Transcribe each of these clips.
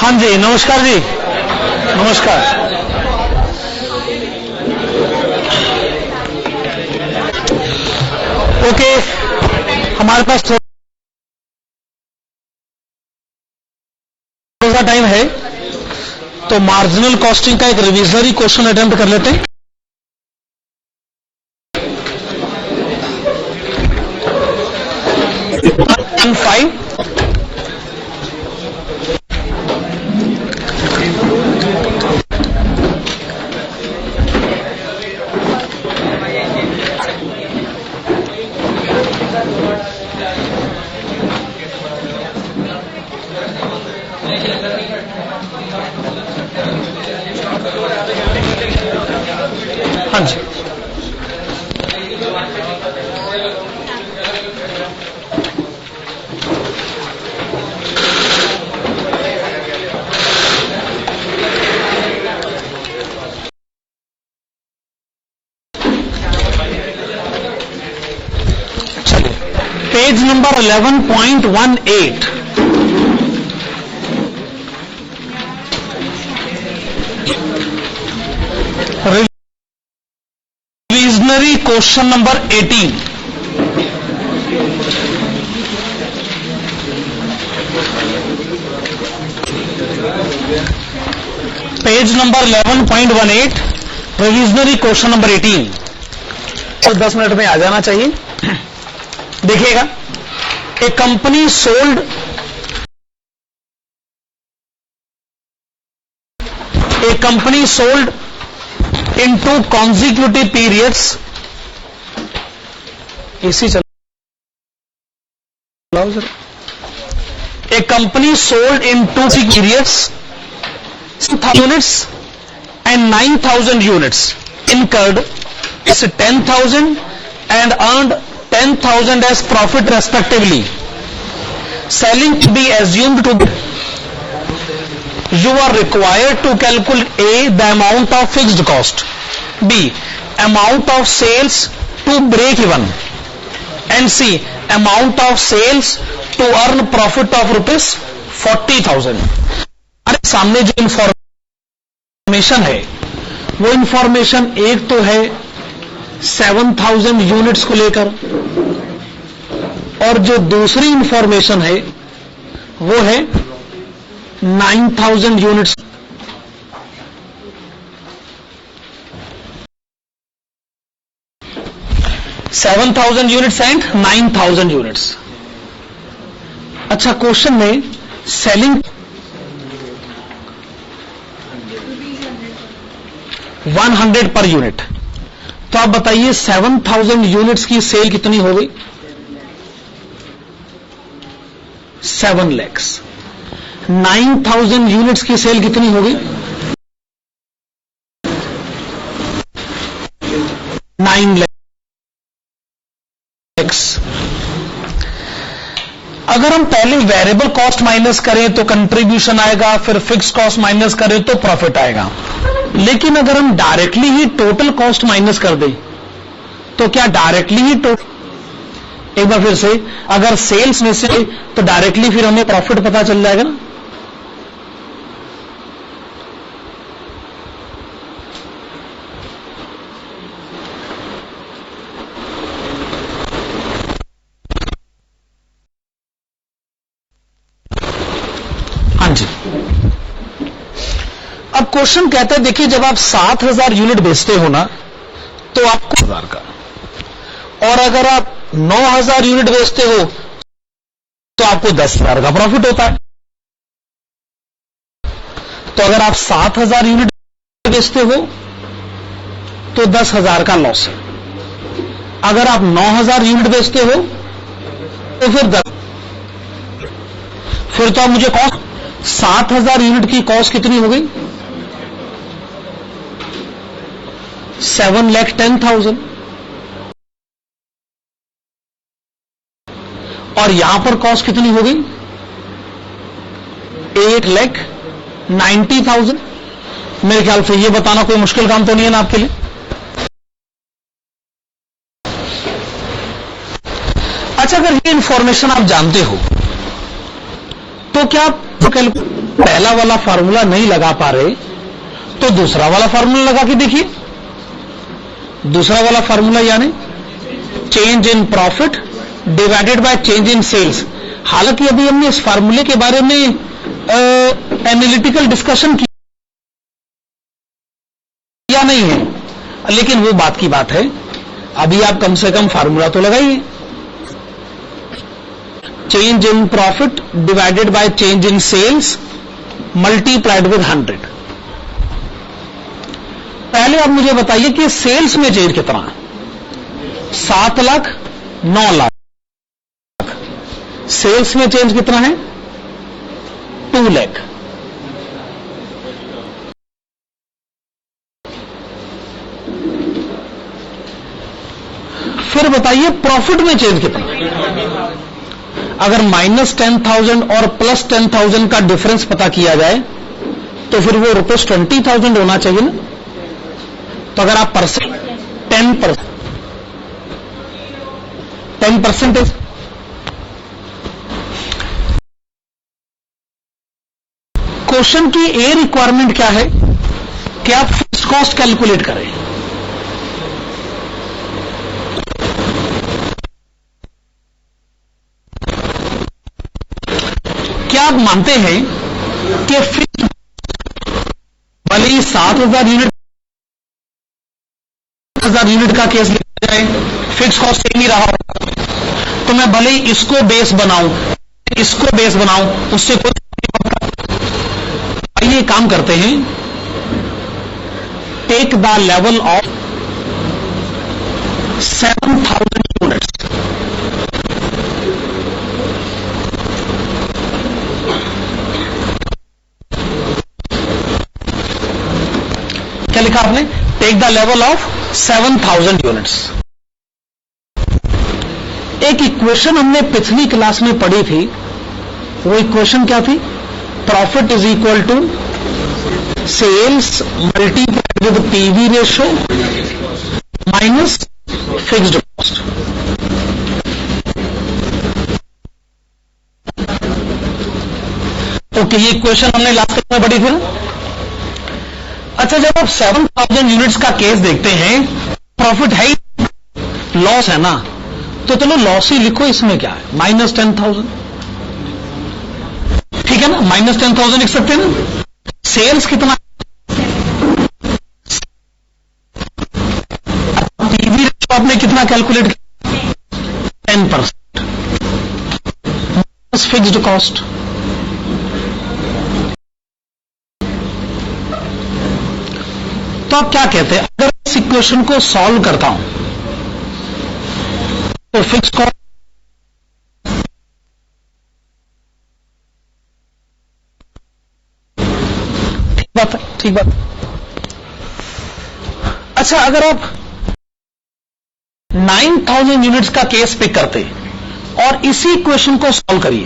हाँ जी, नमस्कार जी, नमस्कार। ओके, हमारे पास थोड़ा सा टाइम है, तो मार्जिनल कॉस्टिंग का एक रिविजनरी क्वेश्चन अटेम्प्ट कर लेते हैं। फाइव हाँ जी, चलिए page number 11.18। Revisionary question number 18। Page number 11.18, revisionary question number 18। और 10 मिनट में आ जाना चाहिए। देखिएगा, A company sold in two consecutive periods, इसी चलाओ sir. A company sold in two periods 6,000 units and 9,000 units, incurred 10,000 and earned 10,000 as profit respectively. Selling to be assumed to be, you are required to calculate A, the amount of fixed cost, B, amount of sales to break even, and C, amount of sales to earn profit of rupees 40,000। अरे सामने जो information है वो information एक तो है 7,000 units को लेकर, और जो दूसरी इंफॉर्मेशन है वो है 9,000 units. Seven 7,000 units and 9,000 units. अच्छा, क्वेश्चन में सेलिंग 100 पर यूनिट, तो आप बताइए 7,000 यूनिट्स की सेल कितनी हो गई? 7 लाख। 9,000 यूनिट्स की सेल कितनी होगी? 9 लाख। अगर हम पहले वेरिएबल कॉस्ट माइनस करें तो कंट्रीब्यूशन आएगा, फिर फिक्स कॉस्ट माइनस करें तो प्रॉफिट आएगा। लेकिन अगर हम डायरेक्टली ही टोटल कॉस्ट माइनस कर दें तो क्या डायरेक्टली ही एक बार फिर से, अगर सेल्स में से तो डायरेक्टली फिर हमें प्रॉफिट पता चल जाएगा ना। हाँ जी, अब क्वेश्चन कहता है, देखिए जब आप 7,000 यूनिट बेचते हो ना तो आपको 1,000 का, और अगर आप 9,000 यूनिट बेचते हो तो आपको 10,000 का प्रॉफिट होता है। तो अगर आप 7,000 यूनिट बेचते हो तो 10,000 का लॉस है। अगर आप 9,000 यूनिट बेचते हो तो फिर 10, फिर तो आप मुझे कॉस्ट 7,000 यूनिट की कॉस्ट कितनी हो गई? 7,10,000। और यहां पर कॉस्ट कितनी हो गई? 8,90,000। मेरे ख्याल से यह बताना कोई मुश्किल काम तो नहीं है ना आपके लिए। अच्छा, अगर ये इंफॉर्मेशन आप जानते हो तो क्या आप पहला वाला फार्मूला नहीं लगा पा रहे तो दूसरा वाला फार्मूला लगा के देखिए। दूसरा वाला फार्मूला यानी change in profit divided by change in sales. हालांकि अभी हमने इस फार्मूले के बारे में एनालिटिकल डिस्कशन किया नहीं है, लेकिन वो बात की बात है। अभी आप कम से कम फार्मूला तो लगाइए, change in profit divided by change in sales multiplied with 100। पहले आप मुझे बताइए कि सेल्स में चेंज कितना है? 7 लाख 9 लाख। सेल्स में चेंज कितना है? 2 लाख। फिर बताइए प्रॉफिट में चेंज कितना? अगर -10,000 और +10,000 का डिफरेंस पता किया जाए तो फिर वो ₹20,000 होना चाहिए ना। तो अगर आप 10% क्वेश्चन की ए रिक्वायरमेंट क्या है कि आप फिक्स्ड कॉस्ट कैलकुलेट करें। क्या आप मानते हैं कि फिक्स्ड भले ही 7,000 यूनिट का केस लिया जाए, फिक्स कॉस्ट सेम ही रहा हो, तो मैं भले ही इसको बेस बनाऊं उससे कोई। आइए काम करते हैं, take the level of 7,000 units. क्या लिखा आपने? Take the level of 7,000 units. एक इक्वेशन हमने पिछली क्लास में पढ़ी थी, वो इक्वेशन क्या थी? Profit is equal to sales multiplied with PV ratio minus fixed cost. Okay, ये इक्वेशन हमने लास्ट क्लास में पढ़ी थी ना। अच्छा, जब आप 7,000 यूनिट्स का केस देखते हैं, प्रॉफिट है ही, लॉस है ना, तो चलो लॉस ही लिखो। इसमें क्या है? -10,000, ठीक है ना, -10,000 लिख सकते हैं ना। सेल्स कितना? पीवी रेशो आपने कितना कैलकुलेट किया? 10% फिक्स्ड कॉस्ट। तो आप क्या कहते हैं, अगर इस इक्वेशन को सॉल्व करता हूं तो फिक्स कॉस्ट ठीक बात। अच्छा, अगर आप 9,000 यूनिट्स का केस पिक करते और इसी इक्वेशन को सॉल्व करिए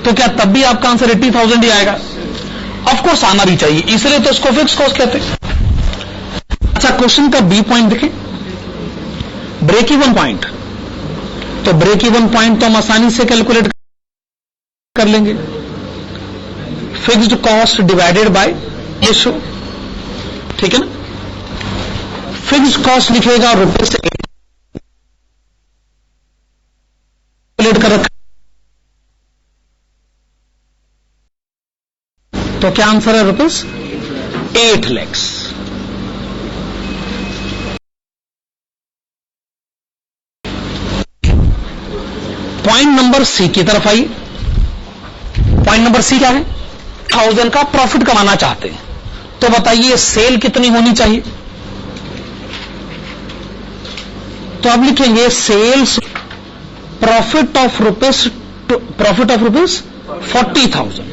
तो क्या तब भी आपका आंसर 80,000 ही आएगा? ऑफ कोर्स आना भी चाहिए, इसलिए तो इसको फिक्स कॉस्ट कहते हैं। अच्छा, क्वेश्चन का बी पॉइंट देखें, ब्रेक इवन पॉइंट। तो ब्रेक इवन पॉइंट तो हम आसानी से कैलकुलेट कर लेंगे, fixed cost divided bye ratio, ठीक है ना। फिक्स्ड कॉस्ट लिखेगा रुपए से कैलकुलेट कर रखा, तो क्या आंसर है? ₹8 लाख। पॉइंट नंबर सी की तरफ आइए। पॉइंट नंबर सी क्या है? 1000 का प्रॉफिट कमाना चाहते हैं, तो बताइए सेल कितनी होनी चाहिए? तो आप लिखेंगे sales profit of rupees 40,000।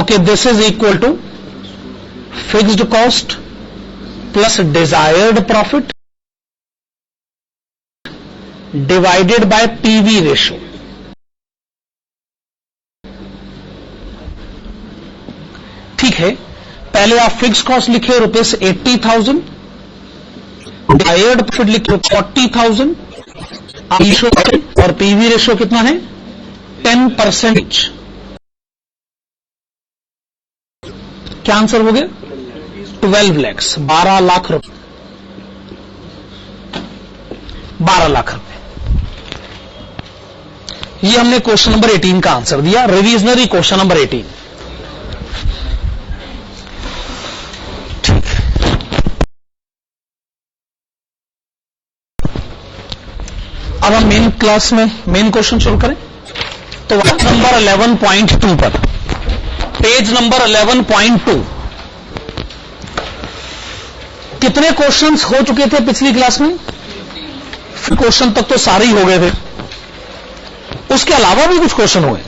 Okay, this is equal to fixed cost plus desired profit divided by PV ratio. ठीक है, पहले आप फिक्स कॉस्ट लिखे ₹80,000, डिजायर्ड प्रॉफिट लिखे 40,000 और पीवी रेशो कितना है? 10%। क्या आंसर हो गया? 12 lakhs, 12 लाख रुपए, 12 लाख रुपए। ये हमने क्वेश्चन नंबर 18 का आंसर दिया, रिविजनरी क्वेश्चन नंबर 18। ठीक, अब हम मेन क्लास में मेन क्वेश्चन शुरू करें। तो नंबर 11.2 पर, पेज नंबर 11.2, कितने क्वेश्चंस हो चुके थे पिछली क्लास में? क्वेश्चन तक तो सारे ही हो गए थे, उसके अलावा भी कुछ क्वेश्चन हुए।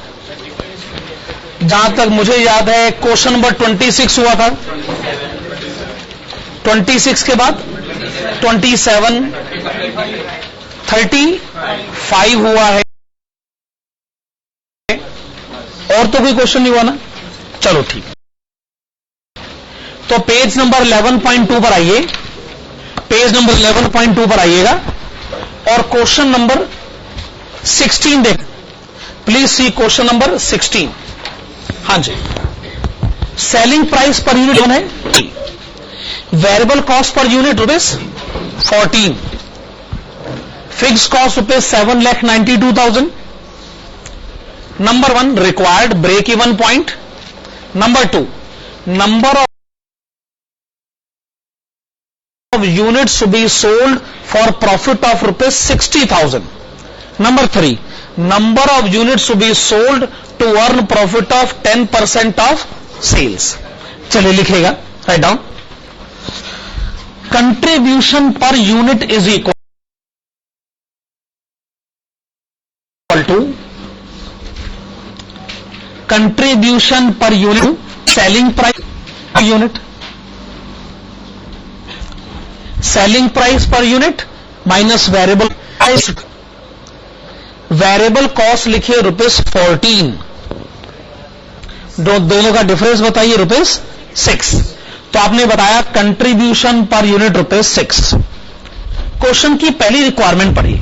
जहां तक मुझे याद है क्वेश्चन नंबर 26 हुआ था, 26 के बाद 27, 35 हुआ है, और तो कोई क्वेश्चन नहीं हुआ ना? चलो ठीक। तो पेज नंबर 11.2 पर आइए, पेज नंबर 11.2 पर आइएगा और क्वेश्चन नंबर 16 देख। Please see question number 16। हाँ जी, सेलिंग प्राइस पर यूनिट कौन है? Variable cost per unit rupees 14, fix cost rupees 7,92,000। Number 1 required break even point. Number 2 number of units to be sold for profit of rupees 60,000. Number 3 number of units to be sold to earn profit of 10% of sales. चलिए लिखेगा, write down. Contribution per unit is equal to contribution per unit selling price per unit, selling price per unit minus variable price. Variable cost लिखिए rupees 14, दोनों का difference बताइए rupees 6। तो आपने बताया contribution per unit rupees 6। Question की पहली requirement पढ़िए,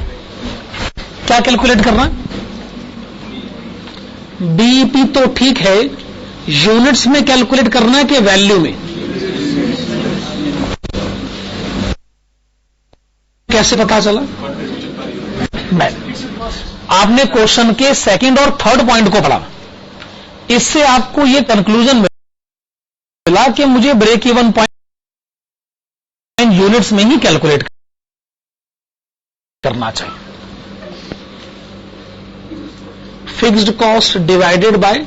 क्या कैलकुलेट करना? बीईपी तो ठीक है, यूनिट्स में कैलकुलेट करना है कि वैल्यू में? कैसे पता चला? मैं आपने क्वेश्चन के सेकंड और थर्ड पॉइंट को पढ़ा, इससे आपको यह कंक्लूजन मिला कि मुझे ब्रेक इवन पॉइंट यूनिट्स में ही कैलकुलेट करना चाहिए। Fixed cost divided by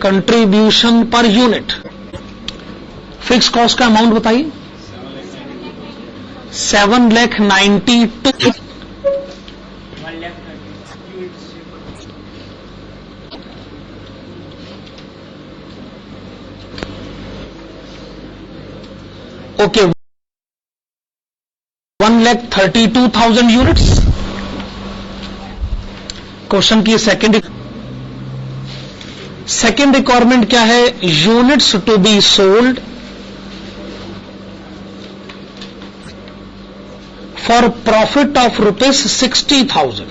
contribution per unit. Fix cost का अमाउंट बताइए। 7,92,000। Okay, 1,32,000 units. क्वेश्चन की सेकेंड रिक्वायरमेंट क्या है? Units to be sold for profit of rupees 60,000.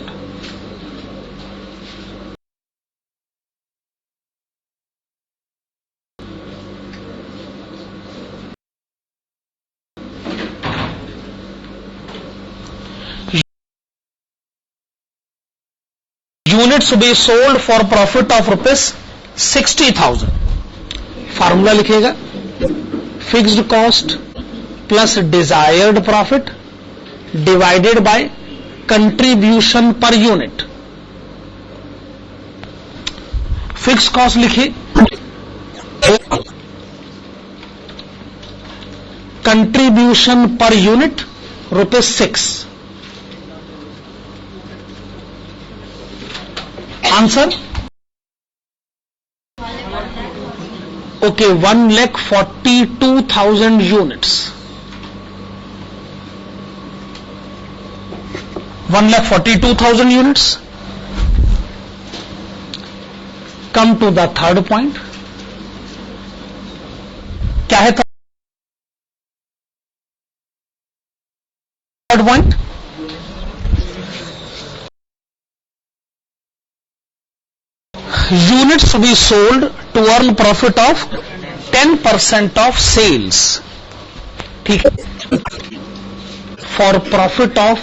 Units to be sold for profit of rupees 60,000. Formula लिखिएगा, fixed cost plus desired profit divided by contribution per unit. Fix cost लिखिए, contribution per unit rupees 6। Answer okay, 1,42,000 units. 1,42,000 units. Come to the third point. क्या है third point? units to be sold to earn profit of 10% of sales. ठीक है, for profit of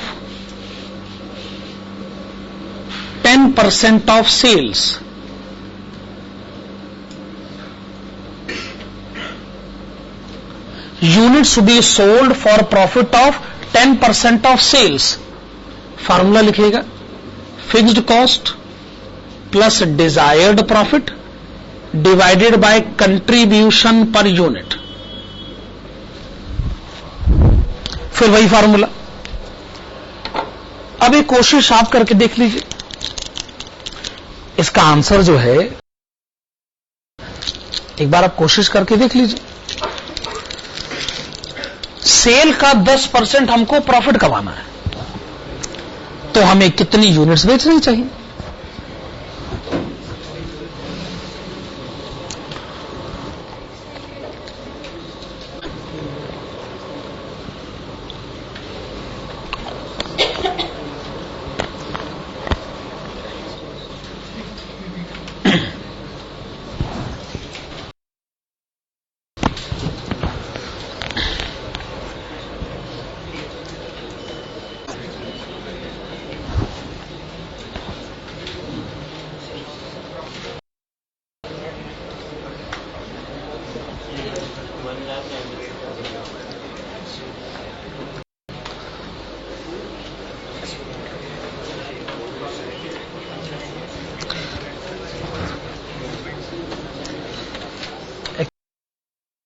10% of sales. Units to be sold for profit of 10% of sales. Formula लिखिएगा, fixed cost plus desired profit divided by contribution per unit. फिर वही formula. अब एक कोशिश आप करके देख लीजिए. इसका आंसर जो है, एक बार आप कोशिश करके देख लीजिए. सेल का 10% हमको प्रॉफिट कमाना है, तो हमें कितनी यूनिट्स बेचनी चाहिए?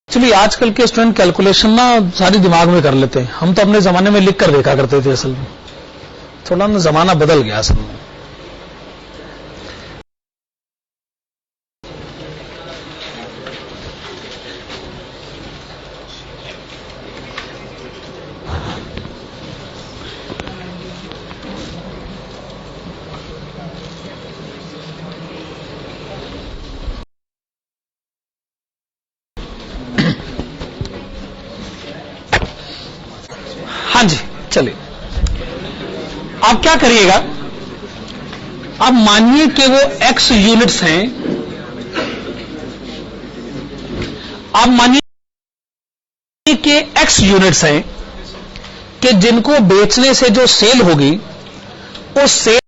एक्चुअली आजकल के स्टूडेंट कैलकुलेशन ना सारी दिमाग में कर लेते हैं. हम तो अपने जमाने में लिख कर देखा करते थे. असल में थोड़ा ना जमाना बदल गया असल में. हाँ जी, चलिए. आप क्या करिएगा, आप मानिए कि वो x यूनिट्स हैं. आप मानिए कि x यूनिट्स हैं कि जिनको बेचने से जो सेल होगी, उस सेल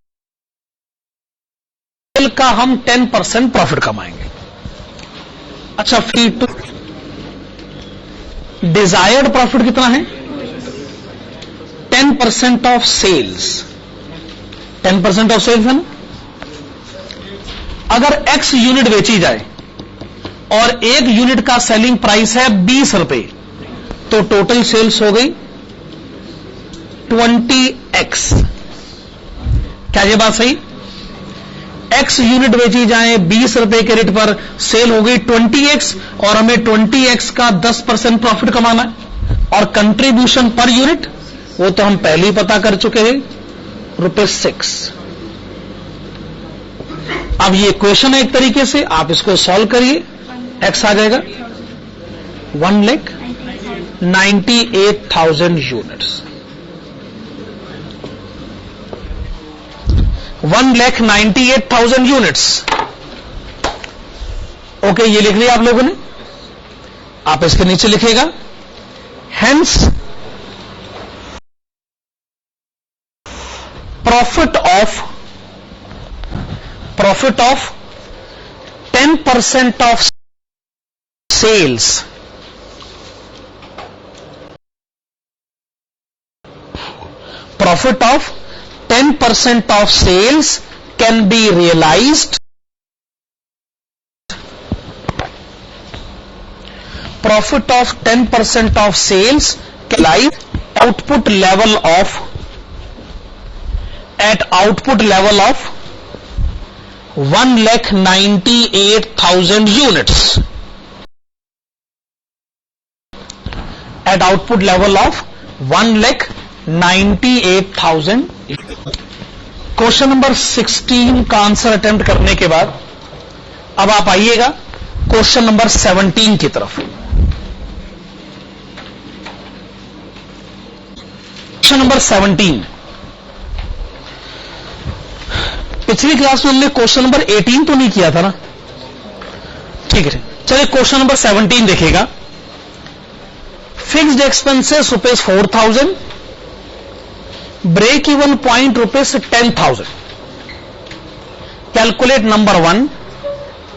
का हम 10% प्रॉफिट कमाएंगे. अच्छा, फिर डिजायर्ड प्रॉफिट कितना है? 10% ऑफ सेल्स. 10% ऑफ सेल्स है ना. अगर x यूनिट बेची जाए और एक यूनिट का सेलिंग प्राइस है 20 रुपए, तो टोटल सेल्स हो गई 20x. क्या ये बात सही? x यूनिट बेची जाए 20 रुपए के रेट पर, सेल हो गई 20x, और हमें 20x का 10% प्रॉफिट कमाना है. और कंट्रीब्यूशन पर यूनिट वो तो हम पहले ही पता कर चुके हैं, ₹6. अब ये क्वेश्चन है एक तरीके से, आप इसको सॉल्व करिए. x आ जाएगा 1,98,000 यूनिट्स. 1,98,000 यूनिट्स. ओके, ये लिख लिया आप लोगों ने. आप इसके नीचे लिखेगा, hence profit of 10% of sales. Profit of 10% of sales can be realized. Profit of 10% of sales can be realized at output level of 1,98,000 units. At output level of 1,98,000. Question number 16 का आंसर अटेम्प्ट करने के बाद अब आप आइएगा question number 17 की तरफ. Question number 17. पिछली क्लास में हमने क्वेश्चन नंबर 18 तो नहीं किया था ना, ठीक है। चलिए क्वेश्चन नंबर 17 देखिएगा। Fixed expenses ₹4,000, break even point ₹10,000। Calculate number 1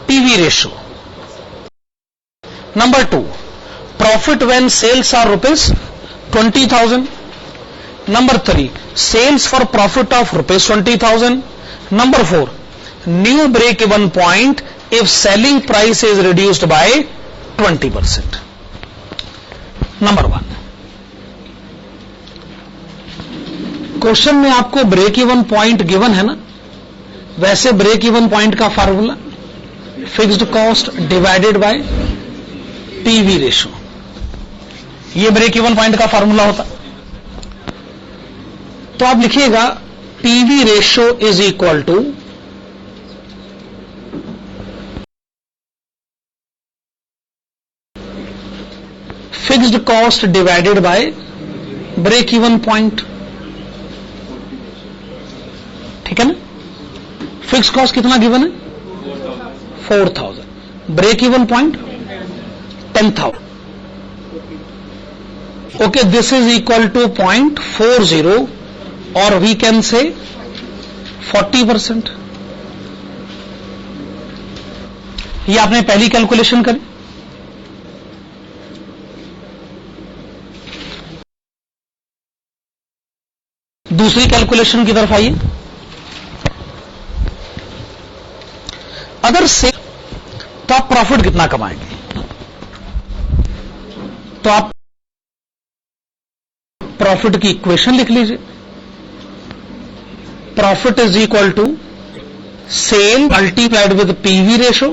PV ratio. Number 2 profit when sales are ₹20,000। Number 3 sales for profit of ₹20,000। Number 4 new break even point if selling price is reduced by 20%. Number 1, question में आपको break even point given है ना, वैसे break even point का formula fixed cost divided by PV ratio, ये break even point का formula होता। तो आप लिखिएगा PV ratio is equal to fixed cost divided by break even point, ठीक है ना। फिक्स कॉस्ट कितना गिवन है? 4,000, break even point 10,000। Okay, this is equal to 0.40 और वी कैन से 40%। ये आपने पहली कैलकुलेशन करी। दूसरी कैलकुलेशन की तरफ आइए। अगर से तो आप प्रॉफिट कितना कमाएंगे? तो आप प्रॉफिट की इक्वेशन लिख लीजिए। Profit is equal to sale multiplied with PV ratio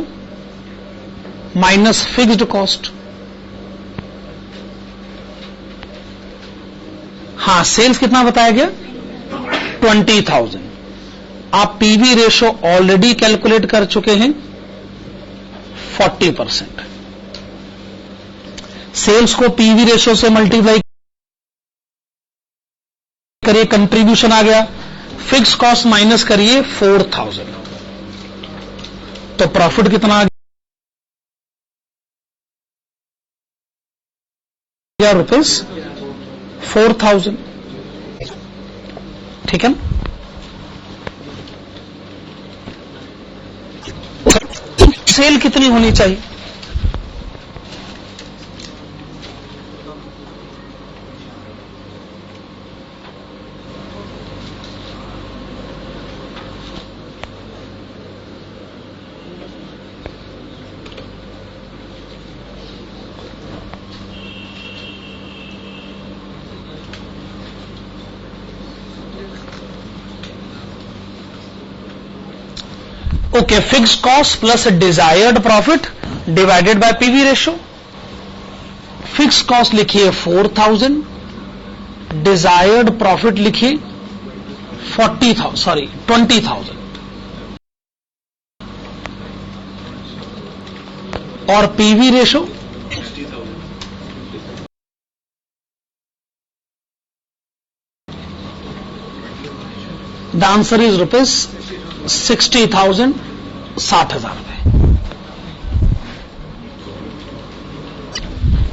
minus fixed cost. हां, सेल्स कितना बताया गया? 20,000। आप पीवी रेशियो ऑलरेडी कैलकुलेट कर चुके हैं 40%। सेल्स को पीवी रेशियो से मल्टीप्लाई करिए, कंट्रीब्यूशन आ गया। फिक्स कॉस्ट माइनस करिए 4,000, तो प्रॉफिट कितना आ गया? ₹4,000, ठीक है ना। सेल कितनी होनी चाहिए? Okay, fix cost plus desired profit divided by PV ratio. Fix cost लिखिए 4,000, डिजायर्ड प्रॉफिट लिखिए 20,000 और PV ratio the answer is ₹60,000, 60,000 रुपए।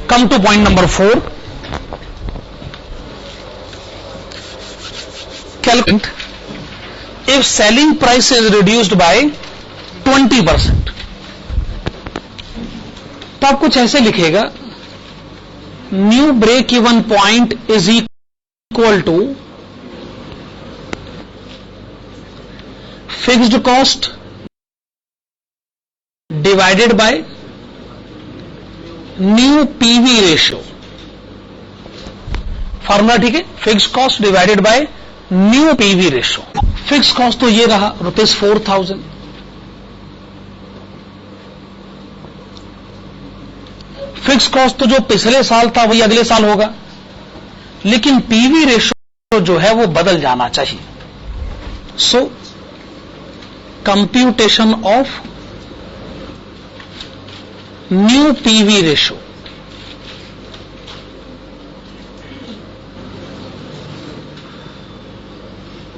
Come to point number 4, calculate if selling price is reduced by 20%। तो आप कुछ ऐसे लिखेगा, new break even point is equal to fixed cost divided by new PV ratio. Formula ठीक है, fixed cost divided by new PV ratio. Fixed cost तो ये रहा ₹4,000, फिक्स्ड कॉस्ट तो जो पिछले साल था वही अगले साल होगा, लेकिन पीवी रेशियो जो है वो बदल जाना चाहिए। So computation of new PV ratio,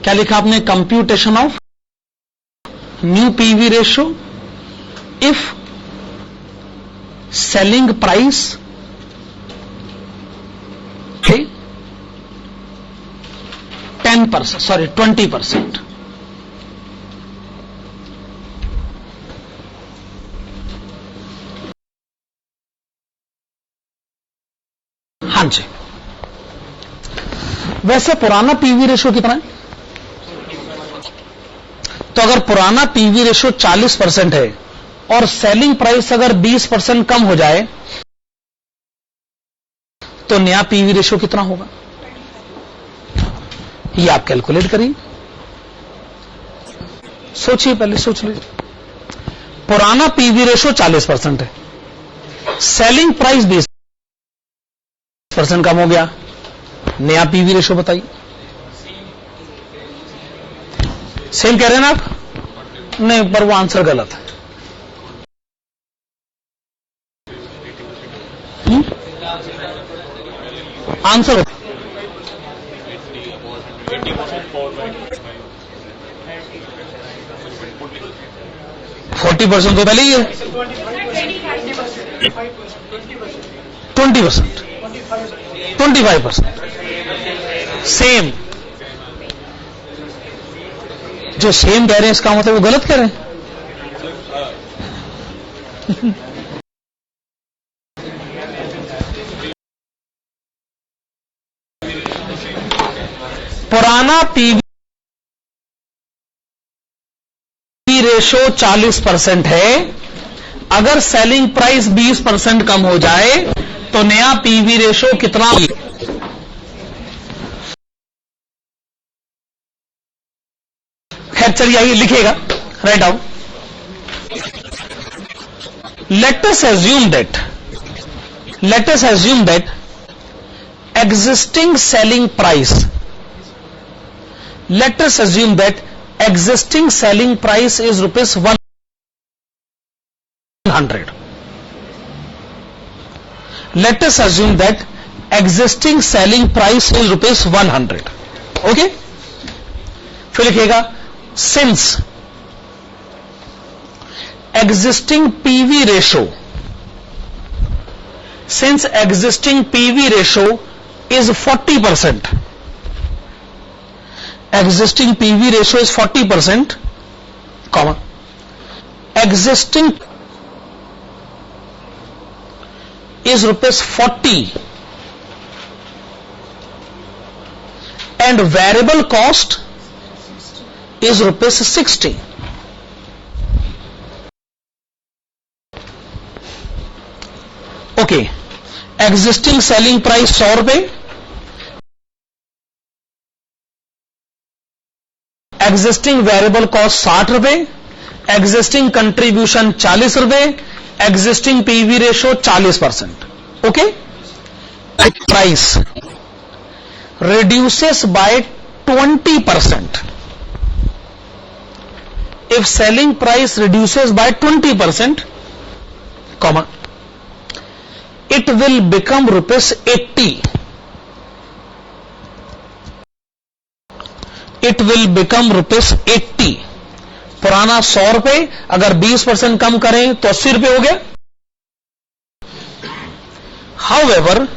क्या लिखा आपने? Computation of new PV ratio if selling price 10%, sorry 20%. हाँ जी. वैसे पुराना पीवी रेशो कितना है? तो अगर पुराना पीवी रेशो 40% है और सेलिंग प्राइस अगर 20% कम हो जाए तो नया पीवी रेशो कितना होगा? ये आप कैलकुलेट करिए. सोचिए, पहले सोच लीजिए. पुराना पीवी रेशो 40% है, सेलिंग प्राइस 20% कम हो गया, नया पीवी रेशो बताइए. सेम कह रहे हैं ना आप? नहीं, पर वो आंसर गलत है. आंसर 40% तो पहले ही है. 20%, 25%. सेम. जो सेम कह रहे हैं इसका मतलब वो गलत कह रहे हैं. पुराना पीवी रेशो 40% है, अगर सेलिंग प्राइस 20% कम हो जाए तो नया पीवी रेशो कितना? खैर चलिए, आइए लिखिएगा, write down. let us assume that existing selling price, let us assume that existing selling price is rupees 100. Let us assume that existing selling price is rupees 100. Okay? फिर लिखिएगा since existing PV ratio, since existing PV ratio is 40%, existing PV ratio is 40%, comma, existing is rupees 40 and variable cost is rupees 60. Okay, existing selling price 100 रुपए, existing variable cost 60 रुपए, existing contribution 40 रुपए, existing PV ratio 40%. Okay, price reduces by 20%. If selling price reduces by 20%, comma, it will become rupees 80. It will become rupees 80. पुराना 100 रुपए, अगर 20% कम करें तो 80 रुपए हो गया. However,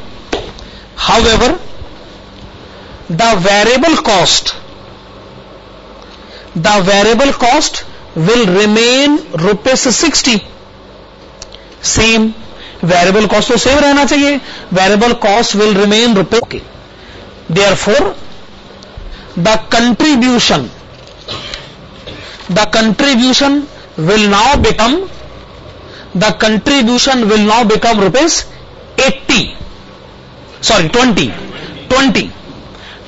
the variable cost will remain rupees 60. Same. Variable cost तो same रहना चाहिए. वेरिएबल कॉस्ट विल रिमेन रुपए. Okay, therefore the contribution will now become rupees 80. Sorry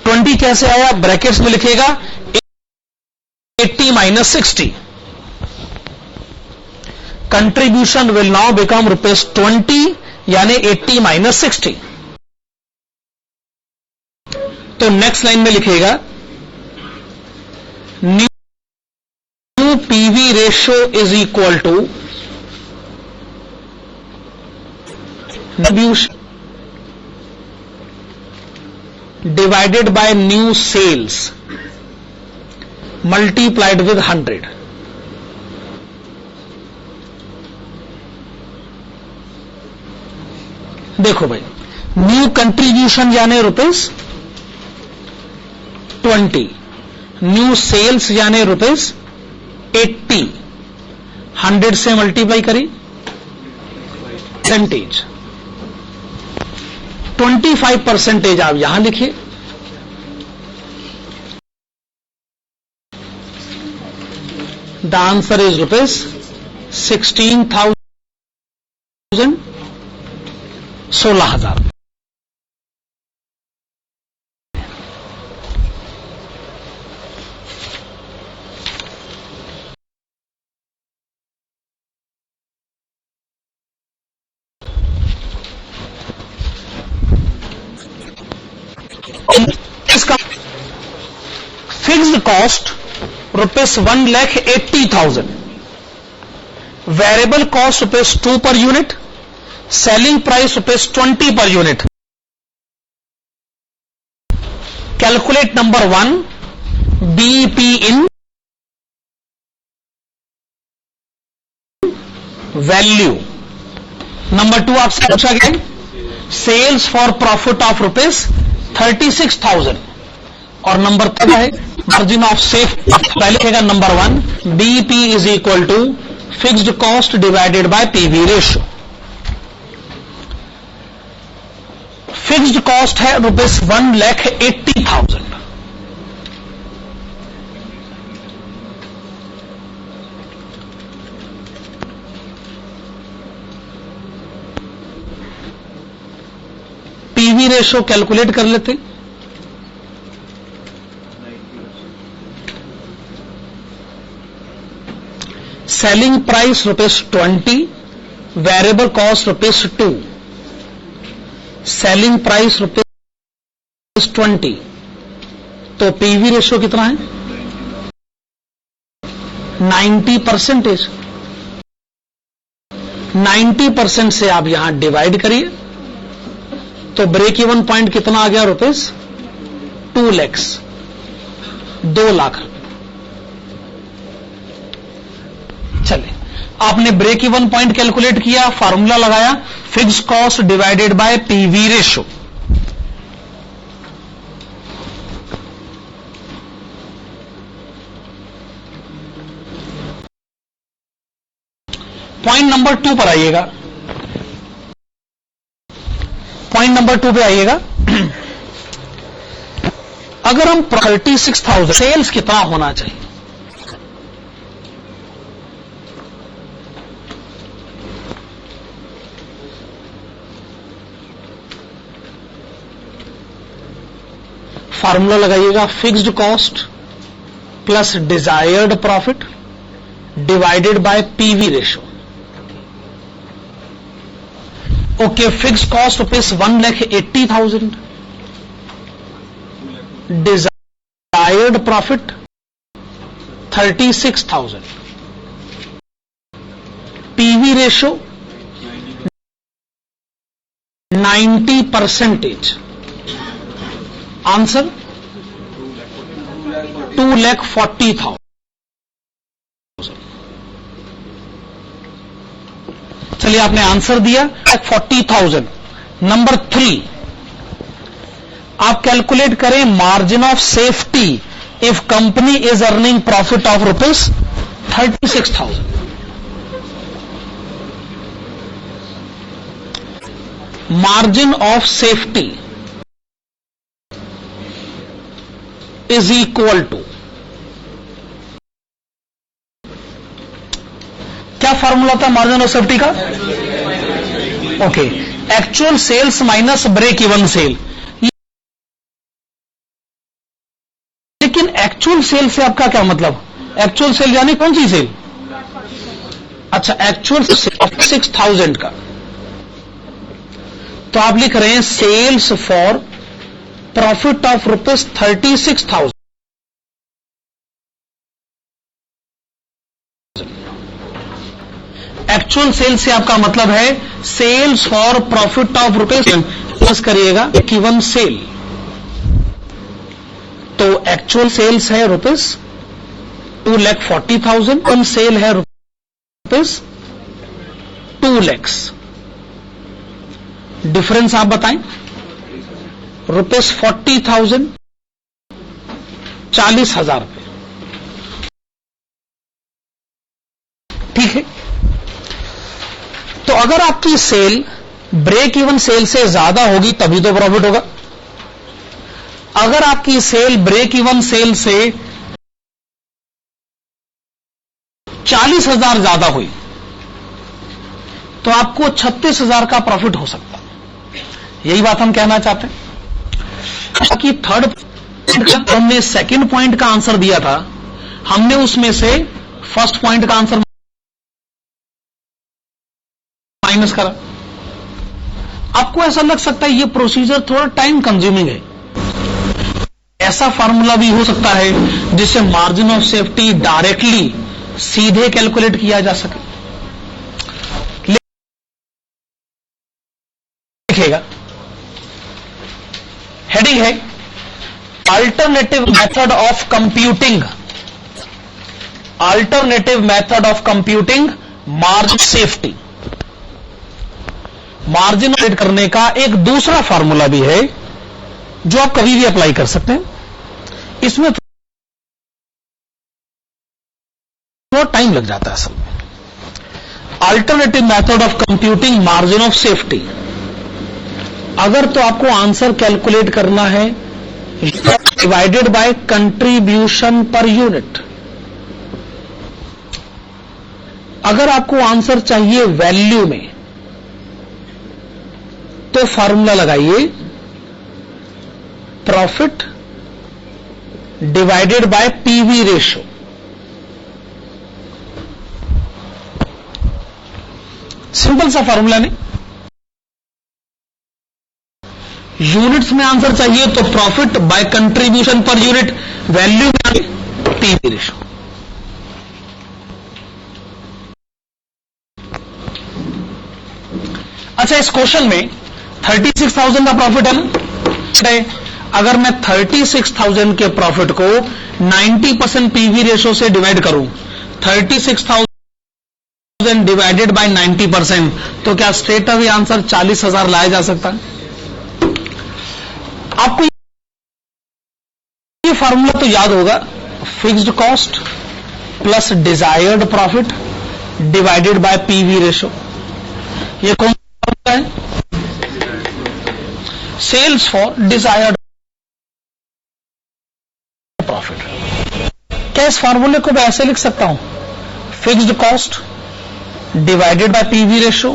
20 कैसे आया? ब्रैकेट्स में लिखेगा 80 minus 60. Contribution will now become rupees 20 यानी 80 minus 60. तो नेक्स्ट लाइन में लिखेगा new PV ratio is equal two divided by new sales multiplied with 100. देखो भाई, न्यू कंट्रीब्यूशन यानी रुपीज 20, न्यू सेल्स यानी रुपीज 80, 100 से मल्टीप्लाई करी, परसेंटेज 25% आप यहां लिखिए, द आंसर इज रुपीज 16,000, 16,000। इसका fixed cost rupees 1,80,000, variable cost rupees 2 per unit, selling price rupees 20 per unit. Calculate number 1 BEP in value. Number 2 आपसे पूछा गया sales for profit of rupees 36,000, और नंबर 3 है मार्जिन ऑफ सेफ। पहले लिखेगा number 1 BEP is equal to fixed cost divided by PV ratio. Fixed cost है rupees 1,80,000, PV ratio calculate कर लेते। Selling price rupees 20, variable cost rupees 2, selling price rupees 20, तो PV ratio कितना है 90%। 90% से आप यहां डिवाइड करिए, तो ब्रेक इवन पॉइंट कितना आ गया रुपीज 2 लाख, 2 लाख। चले, आपने ब्रेक इवन पॉइंट कैलकुलेट किया, फार्मूला लगाया fix cost divided by PV ratio. Point number 2 पर आइएगा, पॉइंट नंबर 2 पे आइएगा। अगर हम 36,000 सेल्स कितना होना चाहिए, फार्मूला लगाइएगा fixed cost plus desired profit divided by PV ratio. Okay, fix cost rupees 1,80,000, desired profit 36,000, PV ratio 90%, answer 2,40,000। चलिए, आपने आंसर दिया 40,000। नंबर 3 आप कैलकुलेट करें margin of safety if company is earning profit of rupees 36,000। Margin of safety is equal to, क्या formula था margin of safety का? Okay, actual sales minus break even sale. लेकिन actual sale से आपका क्या मतलब? एक्चुअल सेल यानी कौन सी सेल? अच्छा, एक्चुअल सेल 6,000 का, तो आप लिख रहे हैं sales for profit of rupees 36,000। Actual sale से आपका मतलब है sales for profit of rupees plus करिएगा गिवन सेल, तो एक्चुअल सेल्स है रुपीज 2,40,000, गिवन सेल है रुपीज 2 लाख, डिफरेंस आप बताएं। ₹40,000, 40,000 रुपये, ठीक है। तो अगर आपकी सेल ब्रेक इवन सेल से ज्यादा होगी तभी तो प्रॉफिट होगा। अगर आपकी सेल ब्रेक इवन सेल से 40,000 ज्यादा हुई तो आपको 36,000 का प्रॉफिट हो सकता है। यही बात हम कहना चाहते हैं कि थर्ड हमने सेकंड पॉइंट का आंसर दिया था, हमने उसमें से फर्स्ट पॉइंट का आंसर माइनस करा। आपको ऐसा लग सकता है ये प्रोसीजर थोड़ा टाइम कंज्यूमिंग है। ऐसा फार्मूला भी हो सकता है जिससे मार्जिन ऑफ सेफ्टी डायरेक्टली सीधे कैलकुलेट किया जा सके। लिखेगा, हेडिंग है alternative method of computing, alternative method of computing margin safety. Margin calculate करने का एक दूसरा फार्मूला भी है जो आप कभी भी अप्लाई कर सकते हैं। इसमें थोड़ा टाइम लग जाता है असल में। Alternative method of computing margin of safety. अगर तो आपको आंसर कैलकुलेट करना है divided by contribution per unit. अगर आपको आंसर चाहिए वैल्यू में तो फार्मूला लगाइए profit divided by PV ratio. Simple सा फार्मूला नहीं। यूनिट्स में आंसर चाहिए तो profit by contribution per unit, value में पीवी रेशो। अच्छा, इस क्वेश्चन में 36,000 का प्रॉफिट है ना। अगर मैं 36,000 के प्रॉफिट को 90% पीवी रेशो से डिवाइड करूं, 36,000 डिवाइडेड बाय 90%, तो क्या स्ट्रेट अवे आंसर 40,000 लाया जा सकता है? आपको ये फार्मूला तो याद होगा, fixed cost plus desired profit divided by PV ratio. ये कौन सा फार्मूला है? Sales for desired profit. क्या इस फार्मूले को मैं ऐसे लिख सकता हूं, fixed cost divided by PV ratio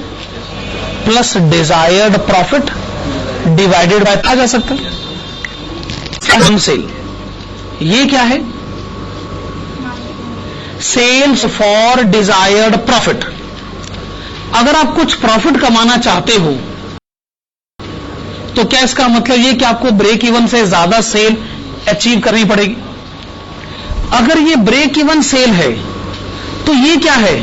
plus desired profit divided by, आ जा सकता है सेल। ये क्या है? Sales for desired profit. अगर आप कुछ प्रॉफिट कमाना चाहते हो तो क्या इसका मतलब ये कि आपको ब्रेक इवन से ज्यादा सेल अचीव करनी पड़ेगी? अगर ये ब्रेक इवन सेल है तो ये क्या है?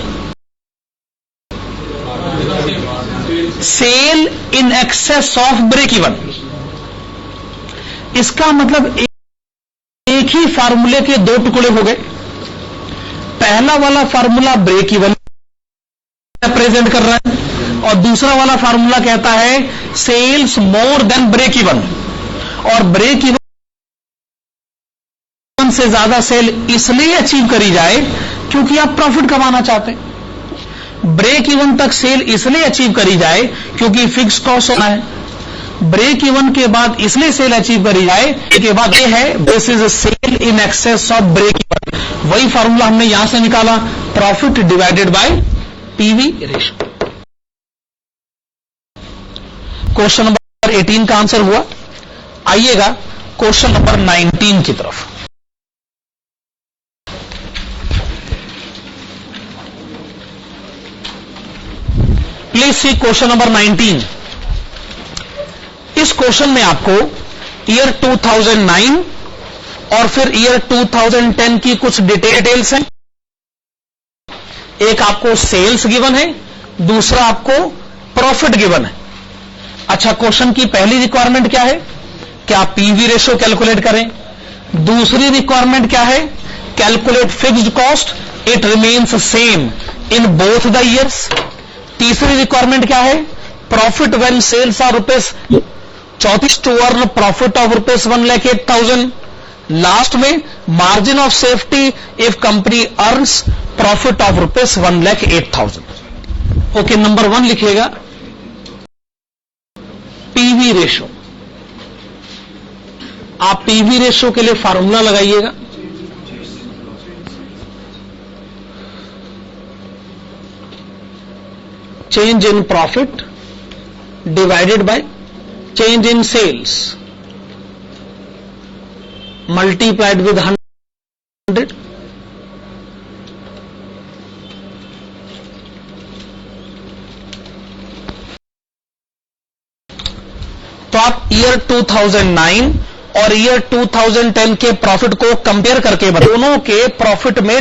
Sale in excess of break even. इसका मतलब एक ही फार्मूले के दो टुकड़े हो गए। पहला वाला फार्मूला ब्रेक इवन प्रेजेंट कर रहा है और दूसरा वाला फार्मूला कहता है sales more than break even. और ब्रेक इवन से ज्यादा सेल इसलिए अचीव करी जाए क्योंकि आप प्रॉफिट कमाना चाहते हैं। ब्रेक इवन तक सेल इसलिए अचीव करी जाए क्योंकि फिक्स कॉस्ट होना है। ब्रेक इवन के बाद इसलिए सेल अचीव करी जाए के बाद ये है this is sale in excess of break even. वही फार्मूला हमने यहां से निकाला, profit divided by PV ratio. Question number 18 का आंसर हुआ। आइएगा क्वेश्चन नंबर 19 की तरफ। Please see question number 19। इस क्वेश्चन में आपको ईयर 2009 और फिर ईयर 2010 की कुछ डिटेल्स हैं। एक आपको सेल्स गिवन है, दूसरा आपको प्रॉफिट गिवन है। अच्छा, क्वेश्चन की पहली रिक्वायरमेंट क्या है कि आप पीवी रेशो कैलकुलेट करें। दूसरी रिक्वायरमेंट क्या है? Calculate fixed cost, it remains same in both the years. तीसरी रिक्वायरमेंट क्या है? Profit when sales are rupees 34 to earn profit of rupees 1,08,000. Last में margin of safety if company earns profit of rupees 1,08,000. Okay, number 1 लिखिएगा PV ratio. आप PV ratio के लिए formula लगाइएगा. Change in profit divided by change in sales multiplied with 100. तो आप year 2009 और year 2010 के प्रॉफिट को कंपेयर करके दोनों के प्रॉफिट में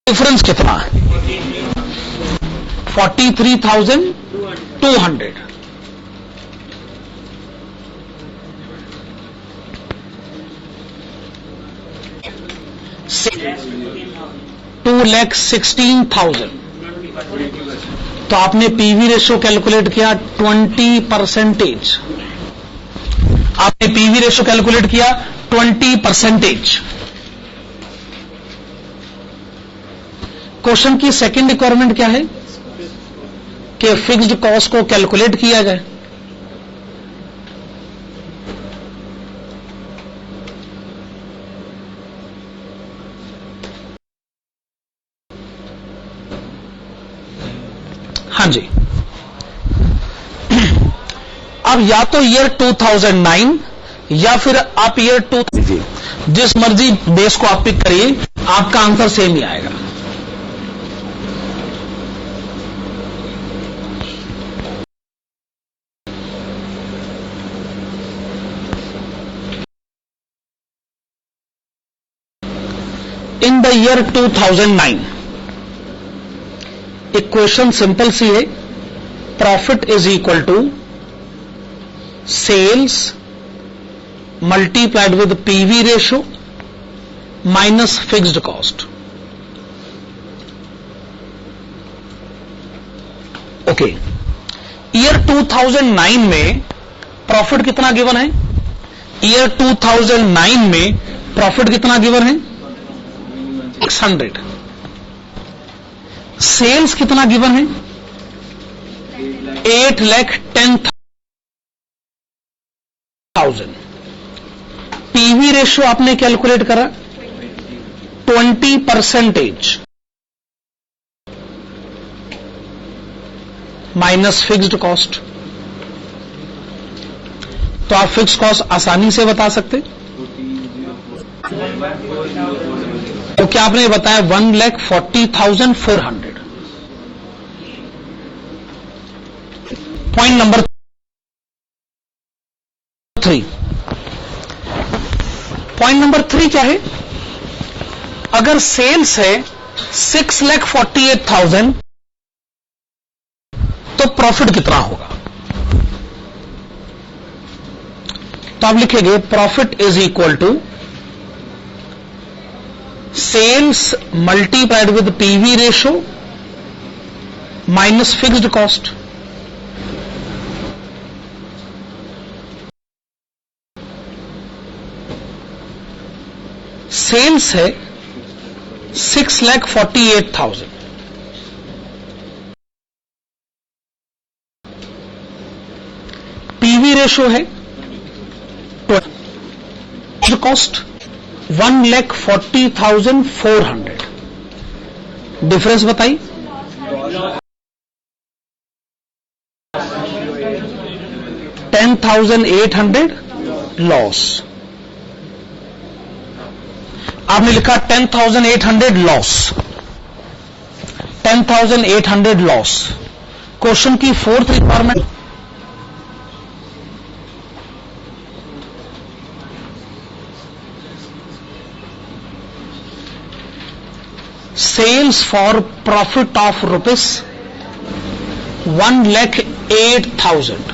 डिफरेंस कितना है? 43,200. $2,16,000. तो आपने पीवी रेशो कैलकुलेट किया 20%. आपने पीवी रेशो कैलकुलेट किया 20%. क्वेश्चन की सेकंड रिक्वायरमेंट क्या है कि फिक्स्ड कॉस्ट को कैलकुलेट किया जाए. हाँ जी. अब या तो ईयर 2009 या फिर आप ईयर 2000, जिस मर्जी बेस को आप पिक करिए, आपका आंसर सेम ही आएगा. In the year 2009 equation simple सी है. Profit is equal to sales multiplied with PV ratio minus fixed cost. Okay, year 2009 में प्रॉफिट कितना गिवन है? ईयर 2009 में प्रॉफिट कितना गिवन है? 600. सेल्स कितना गिवन है? 8,10,000. पीवी रेशो आपने कैलकुलेट करा 20% माइनस फिक्स्ड कॉस्ट. तो आप फिक्स्ड कॉस्ट आसानी से बता सकते. तो क्या आपने बताया? 1,40,400. Point number 3. पॉइंट नंबर 3 क्या है? अगर सेल्स है 6,48,000 तो प्रॉफिट कितना होगा? तो आप लिखेंगे profit is equal to sales multiplied with PV ratio minus fixed cost. Sales है 6,48,000. पीवी रेशो है कॉस्ट 1,40,400. डिफरेंस बताइए. $10,800 लॉस. आपने लिखा 10,800 लॉस. 10,800 लॉस. क्वेश्चन की fourth requirement sales for profit of rupees 1,08,000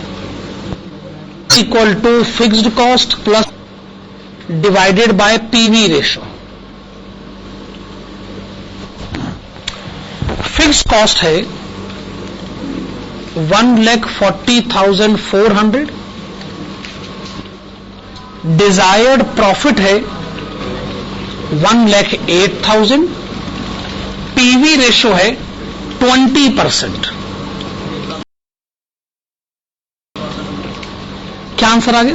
equal to fixed cost plus divided by PV ratio. Fixed cost है 1,40,400, desired profit है 1,08,000, PV ratio है 20%। क्या आंसर आ गया?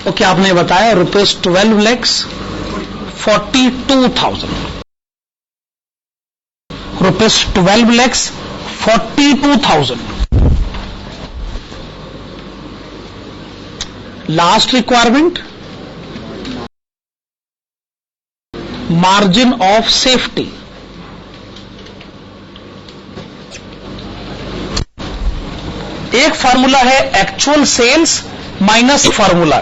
ओके, आपने बताया ₹12,42,000, ₹12,42,000। Last requirement, margin of safety. एक formula है एक्चुअल सेल्स माइनस फार्मूला,